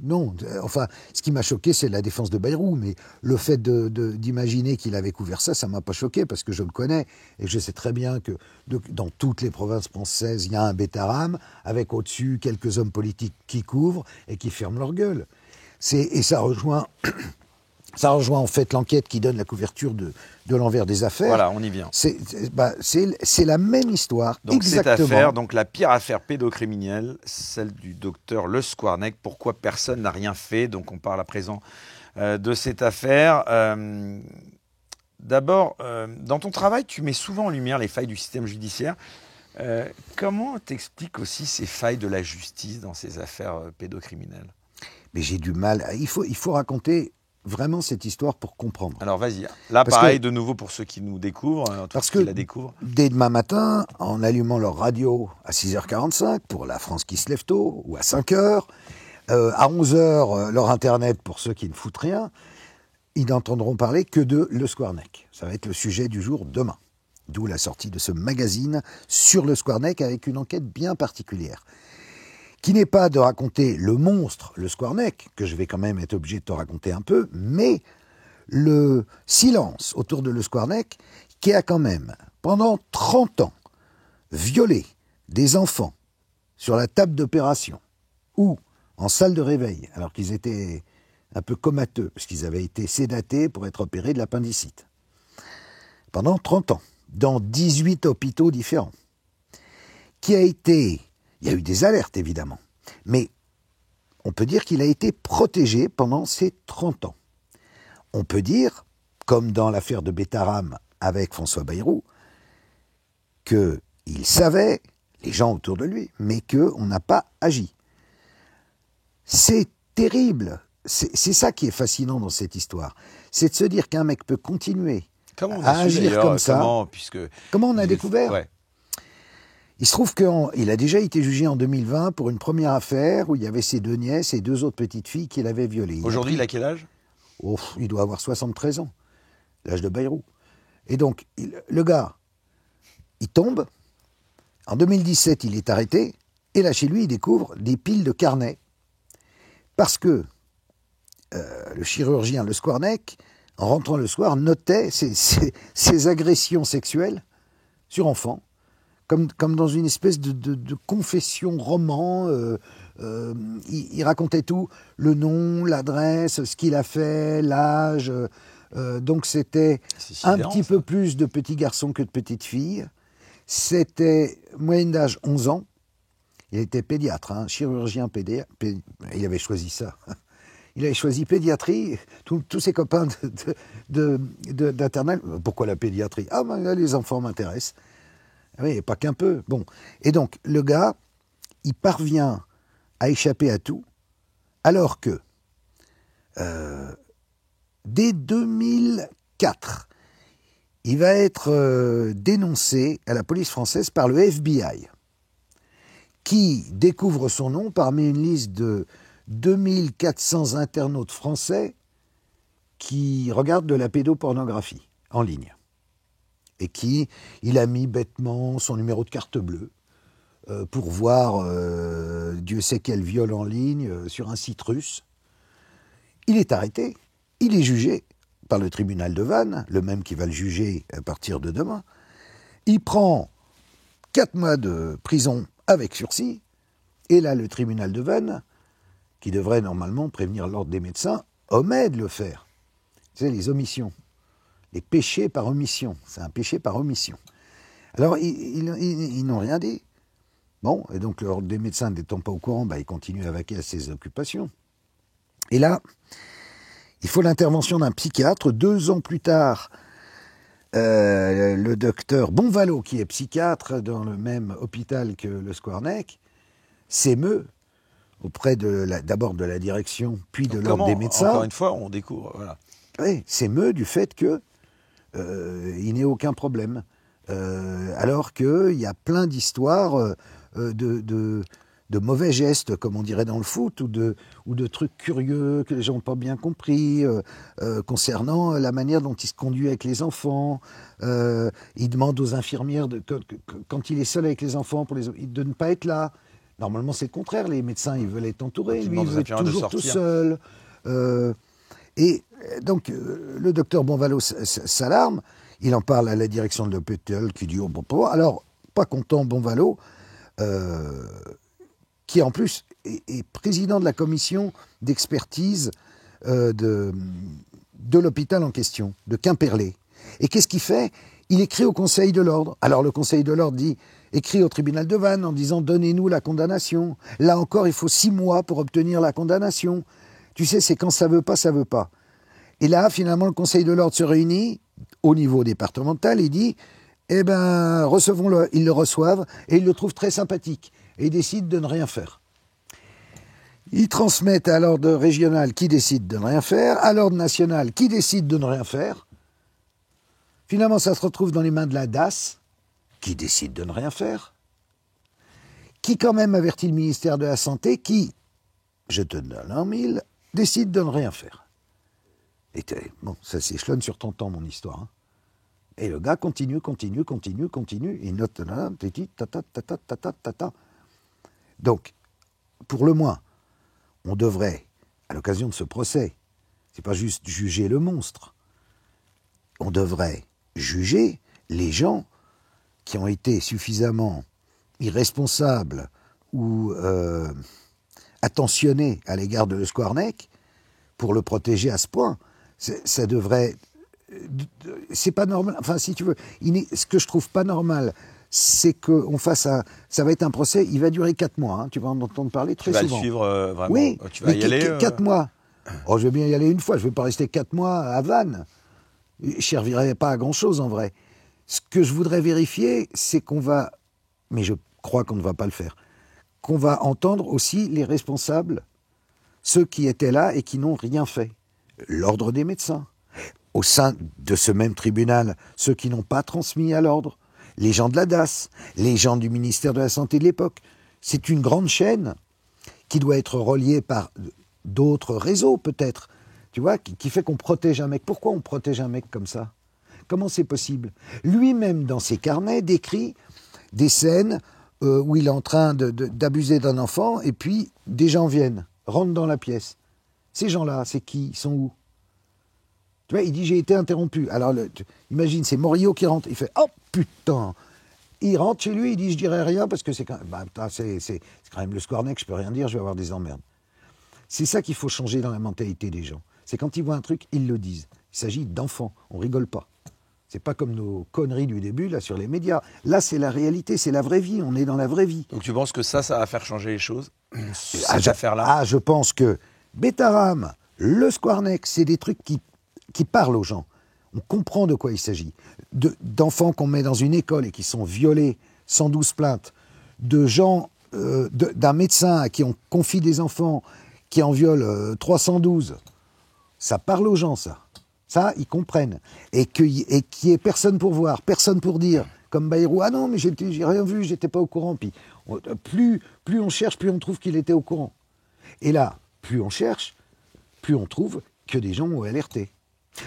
Non, enfin, ce qui m'a choqué, c'est la défense de Bayrou, mais le fait d'imaginer qu'il avait couvert ça, ça m'a pas choqué, parce que je le connais, et je sais très bien que dans toutes les provinces françaises, il y a un Betaram, avec au-dessus quelques hommes politiques qui couvrent et qui ferment leur gueule. Et ça rejoint Ça rejoint en fait l'enquête qui donne la couverture de l'envers des affaires. Voilà, on y vient. C'est la même histoire, donc exactement. Cette affaire, donc la pire affaire pédocriminelle, celle du docteur Le Squarnec. Pourquoi personne n'a rien fait? Donc on parle à présent de cette affaire. D'abord, dans ton travail, tu mets souvent en lumière les failles du système judiciaire. Comment t'expliques aussi ces failles de la justice dans ces affaires pédocriminelles? Mais j'ai du mal. Il faut raconter vraiment cette histoire pour comprendre. Alors vas-y. Là, pareil, de nouveau pour ceux qui nous découvrent, parce qui que la découvrent. Dès demain matin, en allumant leur radio à 6h45 pour la France qui se lève tôt, ou à 5h, à 11h, leur Internet pour ceux qui ne foutent rien, ils n'entendront parler que de Le Squarnec. Ça va être le sujet du jour demain. D'où la sortie de ce magazine sur Le Squarnec avec une enquête bien particulière. Qui n'est pas de raconter le monstre, Le Squarnec, que je vais quand même être obligé de te raconter un peu, mais le silence autour de Le Squarnec, qui a quand même, pendant 30 ans, violé des enfants sur la table d'opération ou en salle de réveil, alors qu'ils étaient un peu comateux, parce qu'ils avaient été sédatés pour être opérés de l'appendicite. Pendant 30 ans, dans 18 hôpitaux différents, qui a été... Il y a eu des alertes, évidemment, mais on peut dire qu'il a été protégé pendant ces 30 ans. On peut dire, comme dans l'affaire de Bétaram avec François Bayrou, qu'il savait, les gens autour de lui, mais qu'on n'a pas agi. C'est terrible. C'est ça qui est fascinant dans cette histoire. C'est de se dire qu'un mec peut continuer à agir comme ça. Comment on a découvert? Ouais. Il se trouve qu'il a déjà été jugé en 2020 pour une première affaire où il y avait ses 2 nièces et 2 autres petites filles qu'il avait violées. Aujourd'hui, il a quel âge? Il doit avoir 73 ans, l'âge de Bayrou. Et donc, le gars, il tombe. En 2017, il est arrêté. Et là, chez lui, il découvre des piles de carnets. Parce que le chirurgien Le Squarnec, en rentrant le soir, notait ses agressions sexuelles sur enfants. Comme dans une espèce de confession roman, il racontait tout, le nom, l'adresse, ce qu'il a fait, l'âge. Donc c'était un petit peu plus de petits garçons que de petites filles. C'était moyenne d'âge 11 ans. Il était pédiatre, chirurgien pédiatre. Il avait choisi ça. Il avait choisi pédiatrie. Tous ses copains d'internat. Pourquoi la pédiatrie? Ah ben les enfants m'intéressent. Oui, pas qu'un peu. Bon. Et donc, le gars, il parvient à échapper à tout, alors que, dès 2004, il va être dénoncé à la police française par le FBI, qui découvre son nom parmi une liste de 2400 internautes français qui regardent de la pédopornographie en ligne. Et il a mis bêtement son numéro de carte bleue pour voir Dieu sait quel viol en ligne sur un site russe. Il est arrêté, il est jugé par le tribunal de Vannes, le même qui va le juger à partir de demain. Il prend 4 mois de prison avec sursis, et là le tribunal de Vannes, qui devrait normalement prévenir l'ordre des médecins, omet de le faire. C'est les omissions. Les péchés par omission. C'est un péché par omission. Alors, ils n'ont rien dit. Bon, et donc, l'ordre des médecins n'étant pas au courant, ils continuent à vaquer à ses occupations. Et là, il faut l'intervention d'un psychiatre. 2 ans plus tard, le docteur Bonvalot, qui est psychiatre dans le même hôpital que Le Squarnec, s'émeut auprès d'abord de la direction, puis de l'ordre des médecins. Encore une fois, on découvre, voilà. Oui, s'émeut du fait que il n'ait aucun problème. Alors qu'il y a plein d'histoires de mauvais gestes, comme on dirait dans le foot, ou de trucs curieux que les gens n'ont pas bien compris, concernant la manière dont il se conduit avec les enfants. Il demande aux infirmières, quand il est seul avec les enfants, de ne pas être là. Normalement, c'est le contraire. Les médecins, ils veulent être entourés. Lui, il veut être toujours tout seul. Et donc, le docteur Bonvalot s'alarme, il en parle à la direction de l'hôpital qui dit « Oh, bon, alors, pas content Bonvalot, qui en plus est président de la commission d'expertise de de l'hôpital en question, de Quimperlé. Et qu'est-ce qu'il fait? Il écrit au Conseil de l'Ordre. Alors le Conseil de l'Ordre écrit au tribunal de Vannes en disant « Donnez-nous la condamnation ». Là encore, il faut 6 mois pour obtenir la condamnation. Tu sais, c'est quand ça veut pas, ça veut pas. Et là, finalement, le Conseil de l'Ordre se réunit au niveau départemental et dit « Eh ben, recevons-le ». Ils le reçoivent et ils le trouvent très sympathique. Et ils décident de ne rien faire. Ils transmettent à l'ordre régional qui décide de ne rien faire, à l'ordre national qui décide de ne rien faire. Finalement, ça se retrouve dans les mains de la DAS, qui décide de ne rien faire, qui quand même avertit le ministère de la Santé, qui, je te donne en mille, décide de ne rien faire. Et bon, ça s'échelonne sur 30 ans, mon histoire. Hein. Et le gars continue, il note là, tata. Donc, pour le moins, on devrait, à l'occasion de ce procès, c'est pas juste juger le monstre, on devrait juger les gens qui ont été suffisamment irresponsables ou attentionnés à l'égard de Squarneck pour le protéger à ce point. Ça devrait... C'est pas normal. Enfin, si tu veux, ce que je trouve pas normal, c'est qu'on fasse un... Ça va être un procès, il va durer 4 mois. Hein, tu vas en entendre parler très souvent. Tu vas le suivre vraiment. Oui, tu vas y aller 4 mois. Oh, je vais bien y aller une fois, je ne vais pas rester 4 mois à Vannes. Je ne servirai pas à grand-chose en vrai. Ce que je voudrais vérifier, c'est qu'on va, mais je crois qu'on ne va pas le faire, qu'on va entendre aussi les responsables, ceux qui étaient là et qui n'ont rien fait. L'ordre des médecins. Au sein de ce même tribunal, ceux qui n'ont pas transmis à l'ordre, les gens de la DAS, les gens du ministère de la Santé de l'époque. C'est une grande chaîne qui doit être reliée par d'autres réseaux peut-être, tu vois, qui fait qu'on protège un mec. Pourquoi on protège un mec comme ça? Comment c'est possible? Lui-même, dans ses carnets, décrit des scènes où il est en train d'abuser d'un enfant et puis des gens viennent, rentrent dans la pièce. Ces gens-là, c'est qui? Ils sont où? Tu vois, il dit « j'ai été interrompu ». Alors, imagine, c'est Morillo qui rentre. Il fait « oh putain !» Il rentre chez lui, il dit « je dirai rien parce que c'est quand même, c'est quand même le Squarneck, je peux rien dire, je vais avoir des emmerdes ». C'est ça qu'il faut changer dans la mentalité des gens. C'est quand ils voient un truc, ils le disent. Il s'agit d'enfants, on rigole pas. C'est pas comme nos conneries du début, là, sur les médias. Là, c'est la réalité, c'est la vraie vie, on est dans la vraie vie. Donc tu penses que ça va faire changer les choses, cette affaire-là? Ah, je pense que Betaram, le Squarneck, c'est des trucs qui parlent aux gens. On comprend de quoi il s'agit. D'enfants qu'on met dans une école et qui sont violés, 112 plaintes, de gens, d'un médecin à qui on confie des enfants qui en violent 312. Ça parle aux gens, ça. Ça, ils comprennent. Et qu'il n'y ait personne pour voir, personne pour dire, comme Bayrou, ah non, mais j'ai rien vu, j'étais pas au courant. Puis, plus on cherche, plus on trouve qu'il était au courant. Et là, plus on cherche, plus on trouve que des gens ont alerté.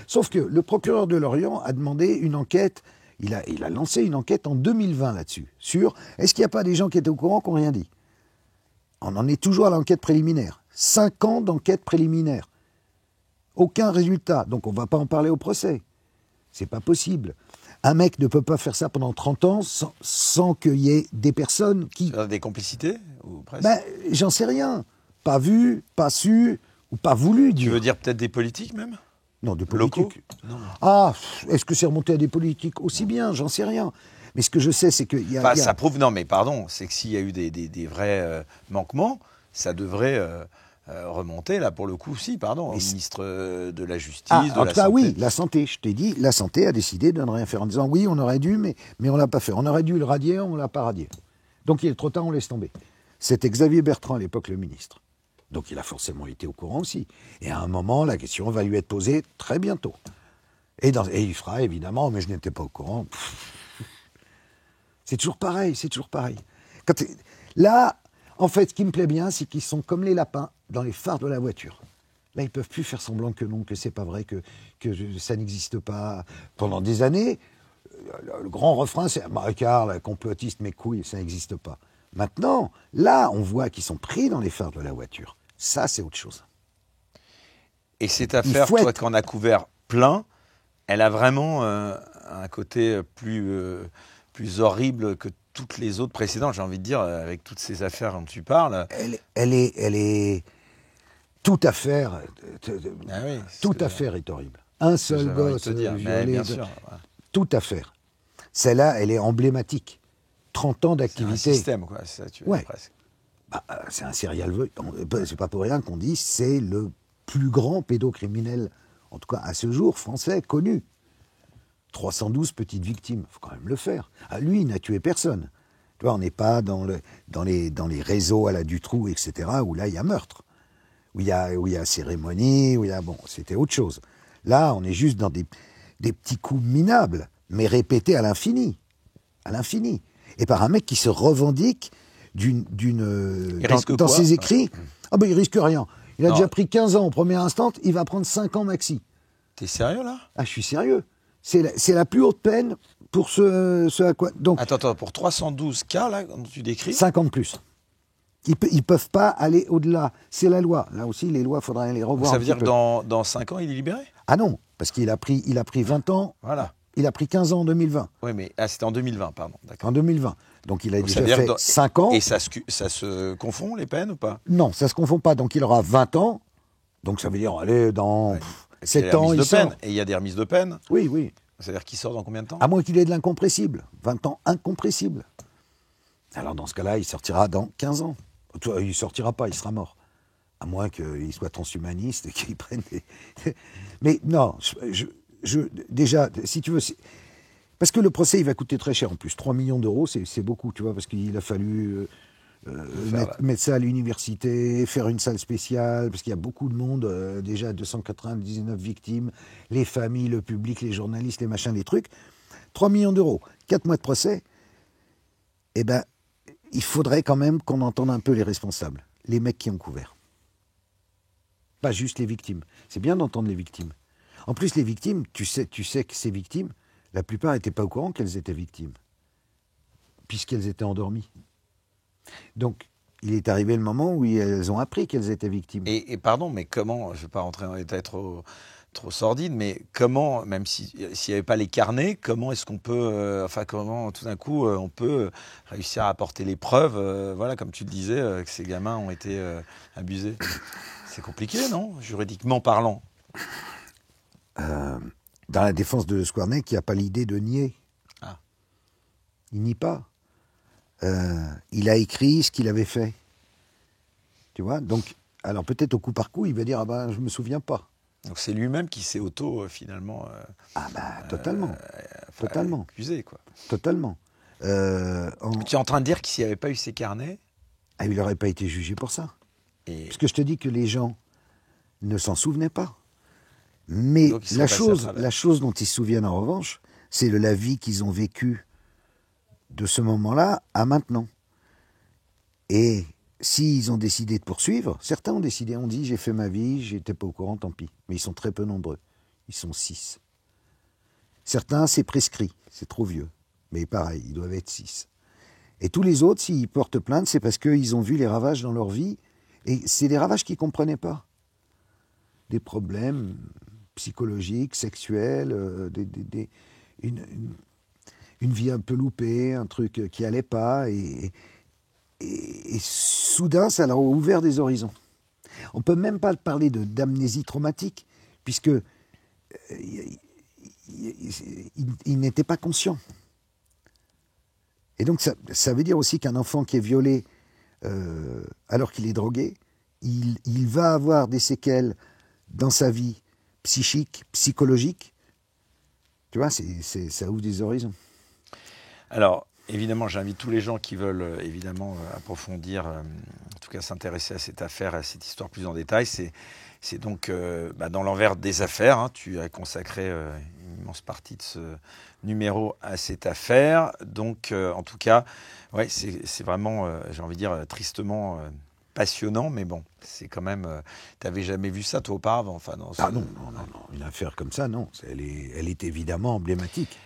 Sauf que le procureur de Lorient a demandé une enquête, il a lancé une enquête en 2020 là-dessus, sur est-ce qu'il n'y a pas des gens qui étaient au courant qui n'ont rien dit. On en est toujours à l'enquête préliminaire. 5 ans d'enquête préliminaire. Aucun résultat. Donc on ne va pas en parler au procès. C'est pas possible. Un mec ne peut pas faire ça pendant 30 ans sans qu'il y ait des personnes qui... Des complicités ou presque? J'en sais rien. Pas vu, pas su, ou pas voulu dire. Tu veux dire peut-être des politiques même? Non, des politiques. Locaux? Non. Ah, est-ce que c'est remonté à des politiques aussi bien? J'en sais rien. Mais ce que je sais, c'est qu'il y a... Ça prouve... Non, mais pardon, c'est que s'il y a eu des vrais manquements, ça devrait... remonter, là, pour le coup, si, pardon, au ministre de la Justice, de la Santé. En tout cas, oui, la Santé, je t'ai dit, la Santé a décidé de ne rien faire en disant, oui, on aurait dû, mais on ne l'a pas fait. On aurait dû le radier, on ne l'a pas radié. Donc, il est trop tard, on laisse tomber. C'était Xavier Bertrand, à l'époque, le ministre. Donc, il a forcément été au courant aussi. Et à un moment, la question va lui être posée très bientôt. Et il fera, évidemment, mais je n'étais pas au courant. C'est toujours pareil, c'est toujours pareil. Là, en fait, ce qui me plaît bien, c'est qu'ils sont comme les lapins dans les phares de la voiture. Là, ils ne peuvent plus faire semblant que non, que c'est pas vrai, que ça n'existe pas. Pendant des années, le grand refrain, c'est « Maricard, la complotiste, mes couilles, ça n'existe pas ». Maintenant, là, on voit qu'ils sont pris dans les phares de la voiture. Ça, c'est autre chose. Et cette affaire, toi, qu'on a couvert plein, elle a vraiment un côté plus horrible que toutes les autres précédentes, j'ai envie de dire, avec toutes ces affaires dont tu parles. Elle est toute affaire, Ah oui, toute affaire est horrible. Un seul j'avais envie de gosse te dire, mais violé, bien sûr. Ouais. toute affaire. Celle-là, elle est emblématique. 30 ans C'est un d'activité. système, quoi. Ça, tu veux Ouais. dire, presque. Bah, c'est un serial c'est pas pour rien qu'on dit c'est le plus grand pédocriminel, en tout cas à ce jour, français, connu. 312 petites victimes, faut quand même le faire. Ah, lui, il n'a tué personne. Tu vois, on n'est pas dans les réseaux à la Dutroux, etc., où là, il y a meurtre, où il y a cérémonie, où il y a... Bon, c'était autre chose. Là, on est juste dans des petits coups minables, mais répétés à l'infini. À l'infini. Et par un mec qui se revendique dans ses écrits. Ah ben, il risque rien. Il a déjà pris 15 ans au premier instant, il va prendre 5 ans maxi. T'es sérieux, là? Ah, je suis sérieux. C'est la plus haute peine pour ce à quoi... Donc, Attends, pour 312 cas, là, dont tu décris? 50 plus. Ils peuvent pas aller au-delà. C'est la loi. Là aussi, les lois, il faudrait les revoir. Ça veut dire que dans 5 ans, il est libéré? Ah non, parce qu'il a pris 20 ans. Voilà. Il a pris 15 ans en 2020. Oui, mais c'était en 2020, pardon. D'accord. En 2020. Donc il a déjà dire fait 5 ans. Et ça se confond, les peines, ou pas? Non, ça se confond pas. Donc il aura 20 ans. Donc ça veut dire, allez, dans 7 ans, il sort. Et il y a des remises de peine? Oui, oui. C'est-à-dire qu'il sort dans combien de temps? À moins qu'il ait de l'incompressible. 20 ans incompressible. Alors dans ce cas-là, il sortira dans 15 ans. Il ne sortira pas, il sera mort. À moins qu'il soit transhumaniste et qu'il prenne des... Mais non, déjà, si tu veux... Parce que le procès, il va coûter très cher en plus. 3 millions d'euros, c'est beaucoup, tu vois, parce qu'il a fallu mettre ça à l'université, faire une salle spéciale, parce qu'il y a beaucoup de monde, déjà 299 victimes, les familles, le public, les journalistes, les machins, les trucs. 3 millions d'euros, 4 mois de procès, eh ben, il faudrait quand même qu'on entende un peu les responsables, les mecs qui ont couvert. Pas juste les victimes. C'est bien d'entendre les victimes. En plus, les victimes, tu sais que ces victimes, la plupart n'étaient pas au courant qu'elles étaient victimes, puisqu'elles étaient endormies. Donc, il est arrivé le moment où elles ont appris qu'elles étaient victimes. Et pardon, mais comment, je ne vais pas rentrer dans les détails trop sordide, mais comment, même s'il n'y avait pas les carnets, comment est-ce qu'on peut, comment tout d'un coup on peut réussir à apporter les preuves, voilà, comme tu le disais, que ces gamins ont été abusés? C'est compliqué, non, juridiquement parlant? Dans la défense de Squarneck, il n'y a pas l'idée de nier. Ah. Il nie pas. Il a écrit ce qu'il avait fait. Tu vois, donc, alors peut-être au coup par coup, il va dire, ah ben, je ne me souviens pas. Donc c'est lui-même qui s'est finalement totalement. Totalement. Accusé, quoi. Totalement. Tu es en train de dire que s'il n'y avait pas eu ces carnets, il n'aurait pas été jugé pour ça. Parce que je te dis que les gens ne s'en souvenaient pas. Mais la chose dont ils se souviennent en revanche, c'est de la vie qu'ils ont vécue de ce moment-là à maintenant. Et s'ils ont décidé de poursuivre, certains ont décidé, on dit j'ai fait ma vie, j'étais pas au courant, tant pis. Mais ils sont très peu nombreux. Ils sont 6. Certains, c'est prescrit, c'est trop vieux. Mais pareil, ils doivent être 6. Et tous les autres, s'ils portent plainte, c'est parce qu'ils ont vu les ravages dans leur vie. Et c'est des ravages qu'ils ne comprenaient pas. Des problèmes psychologiques, sexuels, une vie un peu loupée, un truc qui n'allait pas. Et soudain, ça leur a ouvert des horizons. On ne peut même pas parler d'amnésie traumatique, puisque ils n'étaient pas conscients. Et donc, ça veut dire aussi qu'un enfant qui est violé alors qu'il est drogué, il va avoir des séquelles dans sa vie psychique, psychologique. Tu vois, ça ouvre des horizons. Alors, évidemment, j'invite tous les gens qui veulent évidemment approfondir, en tout cas s'intéresser à cette affaire, à cette histoire plus en détail. C'est donc dans l'envers des affaires. Hein, tu as consacré une immense partie de ce numéro à cette affaire. Donc, en tout cas, ouais, c'est vraiment, j'ai envie de dire, tristement passionnant. Mais bon, c'est quand même... tu n'avais jamais vu ça, toi, auparavant? Non. Une affaire comme ça, non. Elle est évidemment emblématique.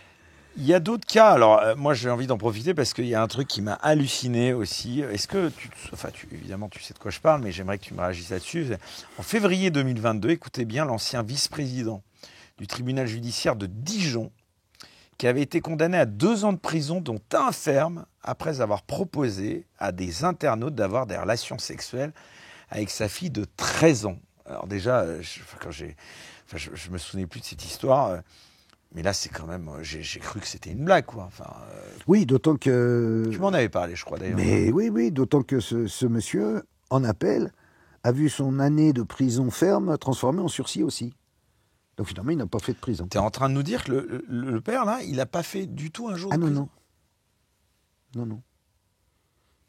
Il y a d'autres cas. Alors, moi, j'ai envie d'en profiter parce qu'il y a un truc qui m'a halluciné aussi. Est-ce que évidemment, tu sais de quoi je parle, mais j'aimerais que tu me réagisses là-dessus. En février 2022, écoutez bien, l'ancien vice-président du tribunal judiciaire de Dijon, qui avait été condamné à 2 ans de prison, dont 1 ferme, après avoir proposé à des internautes d'avoir des relations sexuelles avec sa fille de 13 ans. Alors déjà, je me souvenais plus de cette histoire, mais là, c'est quand même, j'ai cru que c'était une blague, quoi. Enfin, Oui, d'autant que... tu m'en avais parlé, je crois, d'ailleurs. Mais oui, d'autant que ce monsieur, en appel, a vu son année de prison ferme transformée en sursis aussi. Donc finalement, il n'a pas fait de prison. Tu es en train de nous dire que le père, là, il n'a pas fait du tout un jour Ah de non, prison.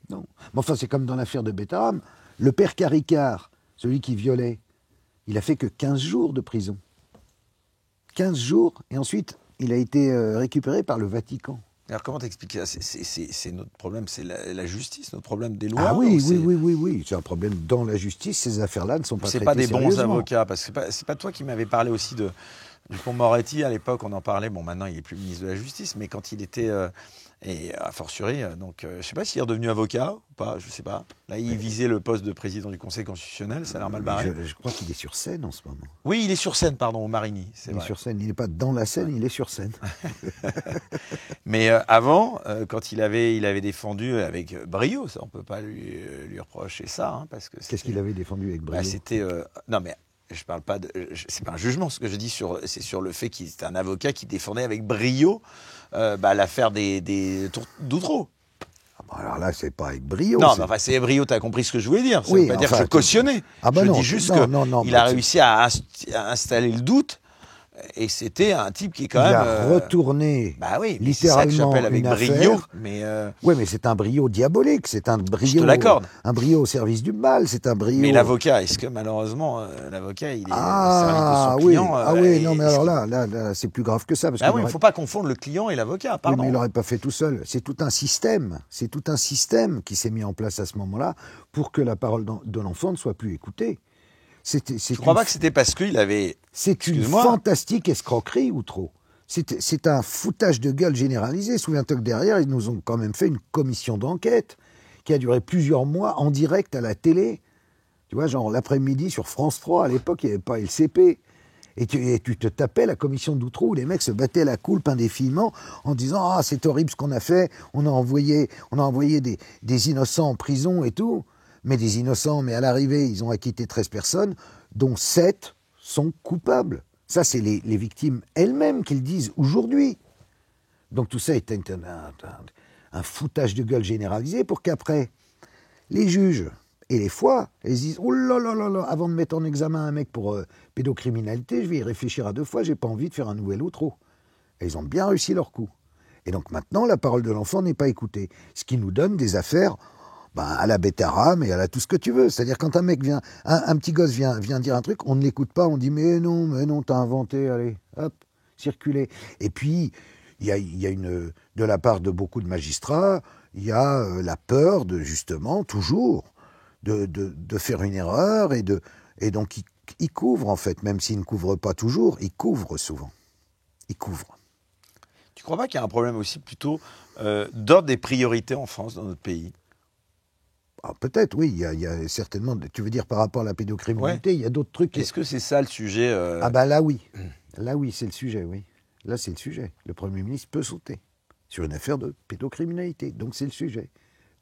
non. Mais enfin, c'est comme dans l'affaire de Bétaram. Le père Caricard, celui qui violait, il a fait que 15 jours de prison. 15 jours, et ensuite, il a été récupéré par le Vatican. Alors comment t'expliquer ça? C'est notre problème, c'est la justice, notre problème des lois. Ah oui. C'est un problème dans la justice. Ces affaires-là ne sont pas traitées C'est pas des bons sérieusement. avocats, parce que c'est pas toi qui m'avais parlé aussi de Dupond-Moretti à l'époque, on en parlait. Bon, maintenant il est plus ministre de la Justice, mais quand il était et a fortiori, donc je sais pas s'il est redevenu avocat ou pas, je sais pas. Là, il visait le poste de président du Conseil constitutionnel, ça a l'air mal barré. Je crois qu'il est sur scène en ce moment. Oui, il est sur scène, pardon, au Marigny, c'est Il vrai. est sur scène. Il n'est pas dans la scène, il est sur scène. Mais avant, quand il avait défendu avec brio, ça on peut pas lui reprocher ça, hein, parce que Qu'est-ce qu'il avait défendu avec brio? c'était non mais je parle pas de, c'est pas un jugement, ce que je dis c'est sur le fait qu'il était un avocat qui défendait avec brio l'affaire des d'Outreau. Ah bon, alors là, c'est pas avec brio. Non, mais enfin, c'est brio, t'as compris ce que je voulais dire. Ça veut pas dire que je cautionnais. Ah bah je non, dis juste qu'il a réussi à installer le doute. Et c'était un type qui est quand même... Il a retourné littéralement avec une brio, affaire. Mais oui, mais c'est un brio diabolique, c'est un brio... Je te l'accorde. Un brio au service du mal, c'est un brio... Mais l'avocat, est-ce que malheureusement, l'avocat, il est au service de son client non, mais alors là, c'est plus grave que ça. Parce il ne faut pas confondre le client et l'avocat, pardon. Oui, mais il l'aurait pas fait tout seul. C'est tout un système qui s'est mis en place à ce moment-là pour que la parole de l'enfant ne soit plus écoutée. Je ne crois pas que c'était parce qu'il avait... C'est une fantastique escroquerie, Outreau. C'est un foutage de gueule généralisé. Souviens-toi que derrière, ils nous ont quand même fait une commission d'enquête qui a duré plusieurs mois en direct à la télé. Tu vois, genre l'après-midi sur France 3, à l'époque, il n'y avait pas LCP. Et tu te tapais la commission d'Outreau où les mecs se battaient la coulpe indéfiniment en disant « Ah, c'est horrible ce qu'on a fait, on a envoyé des innocents en prison et tout. » Mais des innocents, mais à l'arrivée, ils ont acquitté 13 personnes, dont 7 sont coupables. Ça, c'est les victimes elles-mêmes qui le disent aujourd'hui. Donc tout ça est un foutage de gueule généralisé pour qu'après, les juges et les fois, ils disent « Oh là là là là, avant de mettre en examen un mec pour pédocriminalité, je vais y réfléchir à 2 fois, j'ai pas envie de faire un nouvel Outreau. » Et ils ont bien réussi leur coup. Et donc maintenant, la parole de l'enfant n'est pas écoutée. Ce qui nous donne des affaires... à la Bétaram et à la tout ce que tu veux. C'est-à-dire quand un mec vient, un petit gosse vient dire un truc, on ne l'écoute pas, on dit mais non, t'as inventé, allez, hop, circulez. Et puis, il y a de la part de beaucoup de magistrats, il y a la peur de justement, toujours, de faire une erreur et donc ils couvrent en fait, même s'ils ne couvrent pas toujours, ils couvrent souvent. Ils couvrent. Tu crois pas qu'il y a un problème aussi plutôt d'ordre des priorités en France, dans notre pays ? Ah, peut-être, oui, il y a certainement, tu veux dire par rapport à la pédocriminalité, il y a d'autres trucs. Est-ce que c'est ça le sujet Ah bah là oui, c'est le sujet, oui. Là c'est le sujet. Le Premier ministre peut sauter sur une affaire de pédocriminalité, donc c'est le sujet.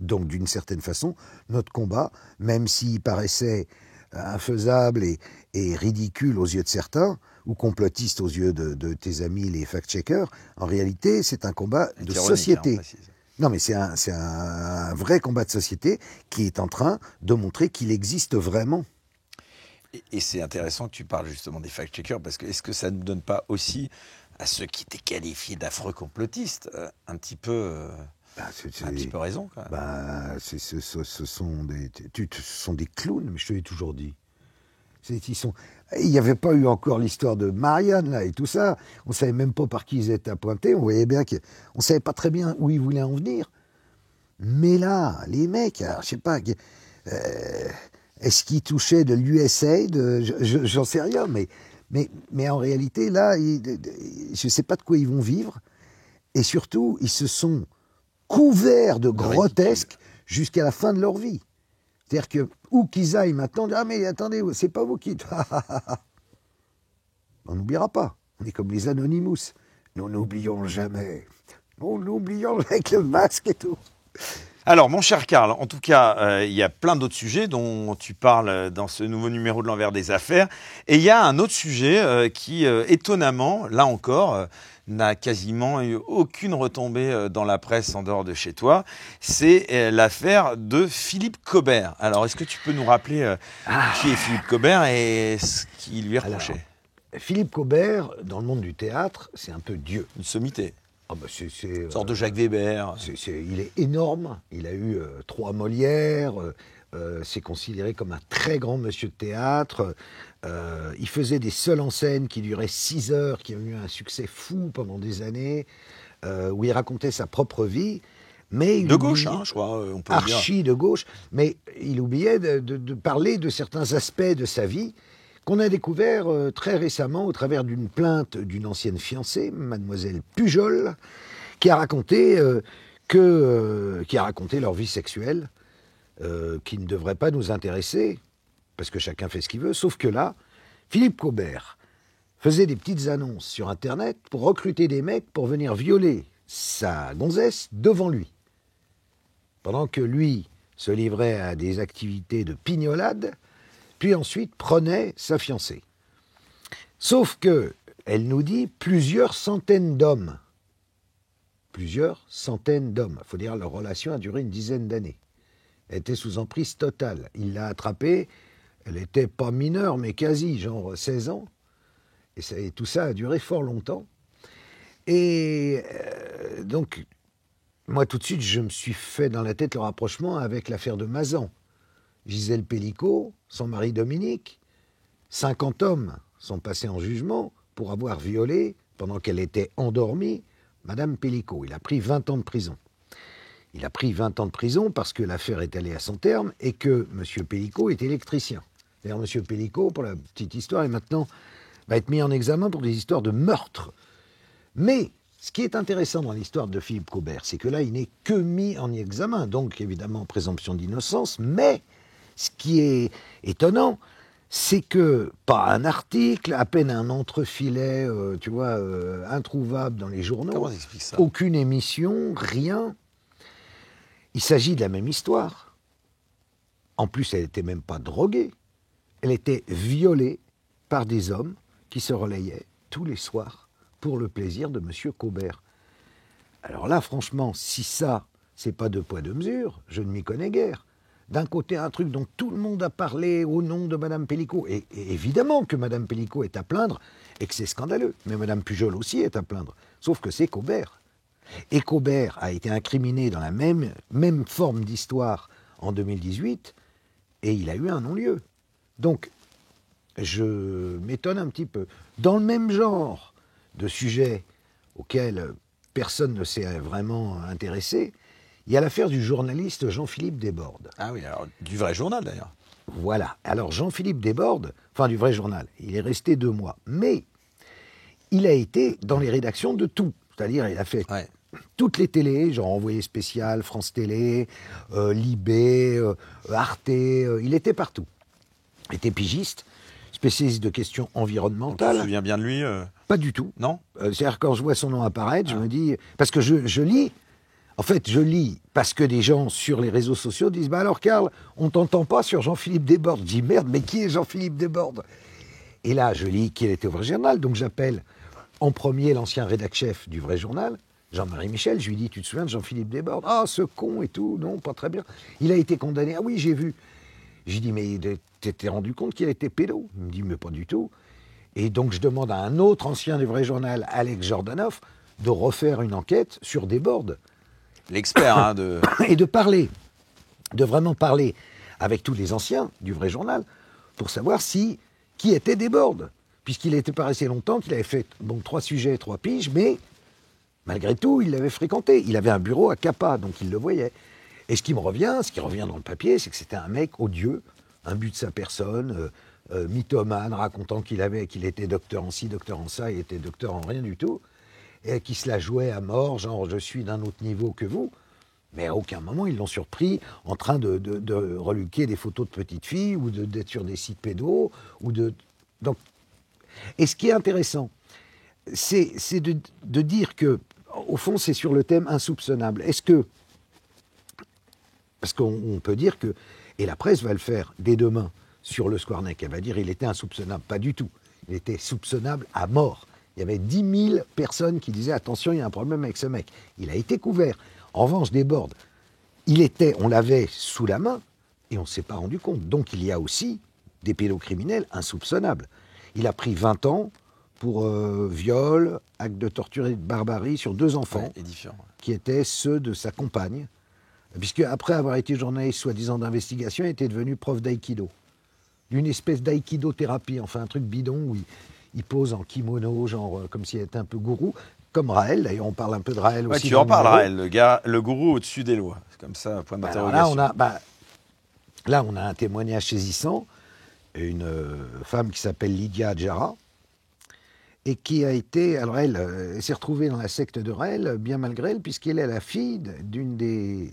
Donc d'une certaine façon, notre combat, même s'il paraissait infaisable et ridicule aux yeux de certains, ou complotiste aux yeux de tes amis les fact-checkers, en réalité c'est un combat de société. Non, mais c'est un vrai combat de société qui est en train de montrer qu'il existe vraiment. Et c'est intéressant que tu parles justement des fact-checkers, parce que est-ce que ça ne nous donne pas aussi, à ceux qui étaient qualifiés d'affreux complotistes, un petit peu raison quand même. Ce sont des clowns, mais je te l'ai toujours dit. Il n'y avait pas eu encore l'histoire de Marianne, là, et tout ça. On ne savait même pas par qui ils étaient appointés. On voyait bien qu'on ne savait pas très bien où ils voulaient en venir. Mais là, les mecs, alors, je ne sais pas, est-ce qu'ils touchaient de l'USAID ? J'en sais rien, mais en réalité, là, je ne sais pas de quoi ils vont vivre. Et surtout, ils se sont couverts de grotesques jusqu'à la fin de leur vie. C'est-à-dire que, où qu'ils aillent maintenant, ah mais attendez, c'est pas vous qui... On n'oubliera pas. On est comme les Anonymous. Nous n'oublions jamais. Nous n'oublions avec le masque et tout. Alors, mon cher Karl, en tout cas, il y a plein d'autres sujets dont tu parles dans ce nouveau numéro de l'Envers des Affaires. Et il y a un autre sujet qui, étonnamment, là encore, n'a quasiment eu aucune retombée dans la presse en dehors de chez toi. C'est l'affaire de Philippe Cobert. Alors, est-ce que tu peux nous rappeler qui est Philippe Cobert et ce qui lui est reproché? Philippe Cobert, dans le monde du théâtre, c'est un peu Dieu. Une sommité. Ah bah Une sorte de Jacques Weber. Il est énorme. Il a eu 3 Molières. C'est considéré comme un très grand monsieur de théâtre. Il faisait des seuls en scène qui duraient 6 heures, qui ont eu un succès fou pendant des années, où il racontait sa propre vie. Mais de gauche, je crois, on peut le dire. Archi de gauche. Mais il oubliait de parler de certains aspects de sa vie qu'on a découvert très récemment au travers d'une plainte d'une ancienne fiancée, mademoiselle Pujol, qui a raconté leur vie sexuelle, qui ne devrait pas nous intéresser, parce que chacun fait ce qu'il veut, sauf que là, Philippe Cobert faisait des petites annonces sur Internet pour recruter des mecs pour venir violer sa gonzesse devant lui, pendant que lui se livrait à des activités de pignolade, puis ensuite prenait sa fiancée. Sauf que, elle nous dit, plusieurs centaines d'hommes. Plusieurs centaines d'hommes. Il faut dire, leur relation a duré une dizaine d'années. Elle était sous emprise totale. Il l'a attrapée, elle n'était pas mineure, mais quasi, genre 16 ans. Et tout ça a duré fort longtemps. Et donc, moi tout de suite, je me suis fait dans la tête le rapprochement avec l'affaire de Mazan. Gisèle Pellicot, son mari Dominique, 50 hommes sont passés en jugement pour avoir violé, pendant qu'elle était endormie, Madame Pellicot. Il a pris 20 ans de prison. Il a pris 20 ans de prison parce que l'affaire est allée à son terme et que M. Pellicot est électricien. D'ailleurs, M. Pellicot, pour la petite histoire, va être mis en examen pour des histoires de meurtre. Mais ce qui est intéressant dans l'histoire de Philippe Cobert, c'est que là, il n'est que mis en examen, donc évidemment présomption d'innocence, mais ce qui est étonnant, c'est que, pas un article, à peine un entrefilet, introuvable dans les journaux. Comment t'expliques ça ? Aucune émission, rien. Il s'agit de la même histoire. En plus, elle n'était même pas droguée. Elle était violée par des hommes qui se relayaient tous les soirs pour le plaisir de M. Cobert. Alors là, franchement, si ça, c'est pas deux poids, deux mesures, je ne m'y connais guère. D'un côté, un truc dont tout le monde a parlé au nom de Mme Pellicot. Et évidemment que Mme Pellicot est à plaindre et que c'est scandaleux. Mais Mme Pujol aussi est à plaindre. Sauf que c'est Cobert. Et Cobert a été incriminé dans la même forme d'histoire en 2018 et il a eu un non-lieu. Donc, je m'étonne un petit peu. Dans le même genre de sujet auquel personne ne s'est vraiment intéressé, il y a l'affaire du journaliste Jean-Philippe Desbordes. Ah oui, alors du vrai journal d'ailleurs. Voilà. Alors Jean-Philippe Desbordes, enfin du vrai journal, il est resté 2 mois. Mais il a été dans les rédactions de tout. C'est-à-dire, il a fait toutes les télés, genre Envoyé spécial, France Télé, Libé, Arte, il était partout. Il était pigiste, spécialiste de questions environnementales. Tu te souviens bien de lui Pas du tout. Non. C'est-à-dire, quand je vois son nom apparaître, je me dis... Parce que je lis... En fait, je lis parce que des gens sur les réseaux sociaux disent « Bah alors, Karl, on t'entend pas sur Jean-Philippe Desbordes ». Je dis « Merde, mais qui est Jean-Philippe Desbordes ?» Et là, je lis qu'il était au Vrai Journal, donc j'appelle en premier l'ancien rédac-chef du Vrai Journal, Jean-Marie Michel, je lui dis « Tu te souviens de Jean-Philippe Desbordes ?»« Ah, ce con et tout, non, pas très bien. Il a été condamné. »« Ah oui, j'ai vu. » Je lui dis « Mais t'es rendu compte qu'il était pédo ?» Il me dit « Mais pas du tout. » Et donc, je demande à un autre ancien du Vrai Journal, Alex Jordanov, de refaire une enquête sur Desbordes. L'expert, Et de vraiment parler avec tous les anciens du Vrai Journal pour savoir qui était Desbordes. Puisqu'il n'était pas resté longtemps, qu'il avait fait 3 sujets, 3 piges, mais malgré tout, il l'avait fréquenté. Il avait un bureau à Capa, donc il le voyait. Et ce qui revient dans le papier, c'est que c'était un mec odieux, imbu de sa personne, mythomane, racontant qu'il était docteur en ci, docteur en ça, il était docteur en rien du tout, et qui se la jouait à mort, genre je suis d'un autre niveau que vous. Mais à aucun moment ils l'ont surpris en train de reluquer des photos de petites filles ou d'être sur des sites pédos. Donc, et ce qui est intéressant, c'est de dire que, au fond, c'est sur le thème insoupçonnable. Est-ce que Parce qu'on peut dire que, et la presse va le faire dès demain sur le Square Neck, elle va dire il était insoupçonnable. Pas du tout. Il était soupçonnable à mort. Il y avait 10 000 personnes qui disaient attention, il y a un problème avec ce mec. Il a été couvert. En revanche, Desbordes, on l'avait sous la main et on ne s'est pas rendu compte. Donc il y a aussi des pédocriminels insoupçonnables. Il a pris 20 ans pour viol, acte de torture et de barbarie sur 2 enfants, qui étaient ceux de sa compagne, puisque après avoir été journaliste soi-disant d'investigation, il était devenu prof d'aïkido. D'une espèce d'aïkido-thérapie, enfin un truc bidon où il pose en kimono, genre comme s'il était un peu gourou, comme Raël, d'ailleurs on parle un peu de Raël aussi. Tu en parles, Raël, le gourou au-dessus des lois, c'est comme ça, point d'interrogation. Là on a un témoignage saisissant, une femme qui s'appelle Lydia Adjara, et qui a été, alors elle s'est retrouvée dans la secte de Raël, bien malgré elle, puisqu'elle est la fille d'une des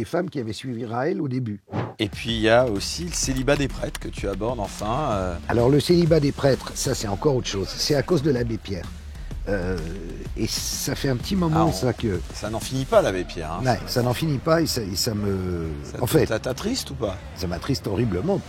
femmes qui avait suivi Raël au début. Et puis il y a aussi le célibat des prêtres que tu abordes enfin. Alors le célibat des prêtres, ça c'est encore autre chose, c'est à cause de l'abbé Pierre. Et ça fait un petit moment que... Ça n'en finit pas l'abbé Pierre. Ouais, ça n'en finit pas et ça me... Ça t'attriste ou pas? Ça m'attriste horriblement.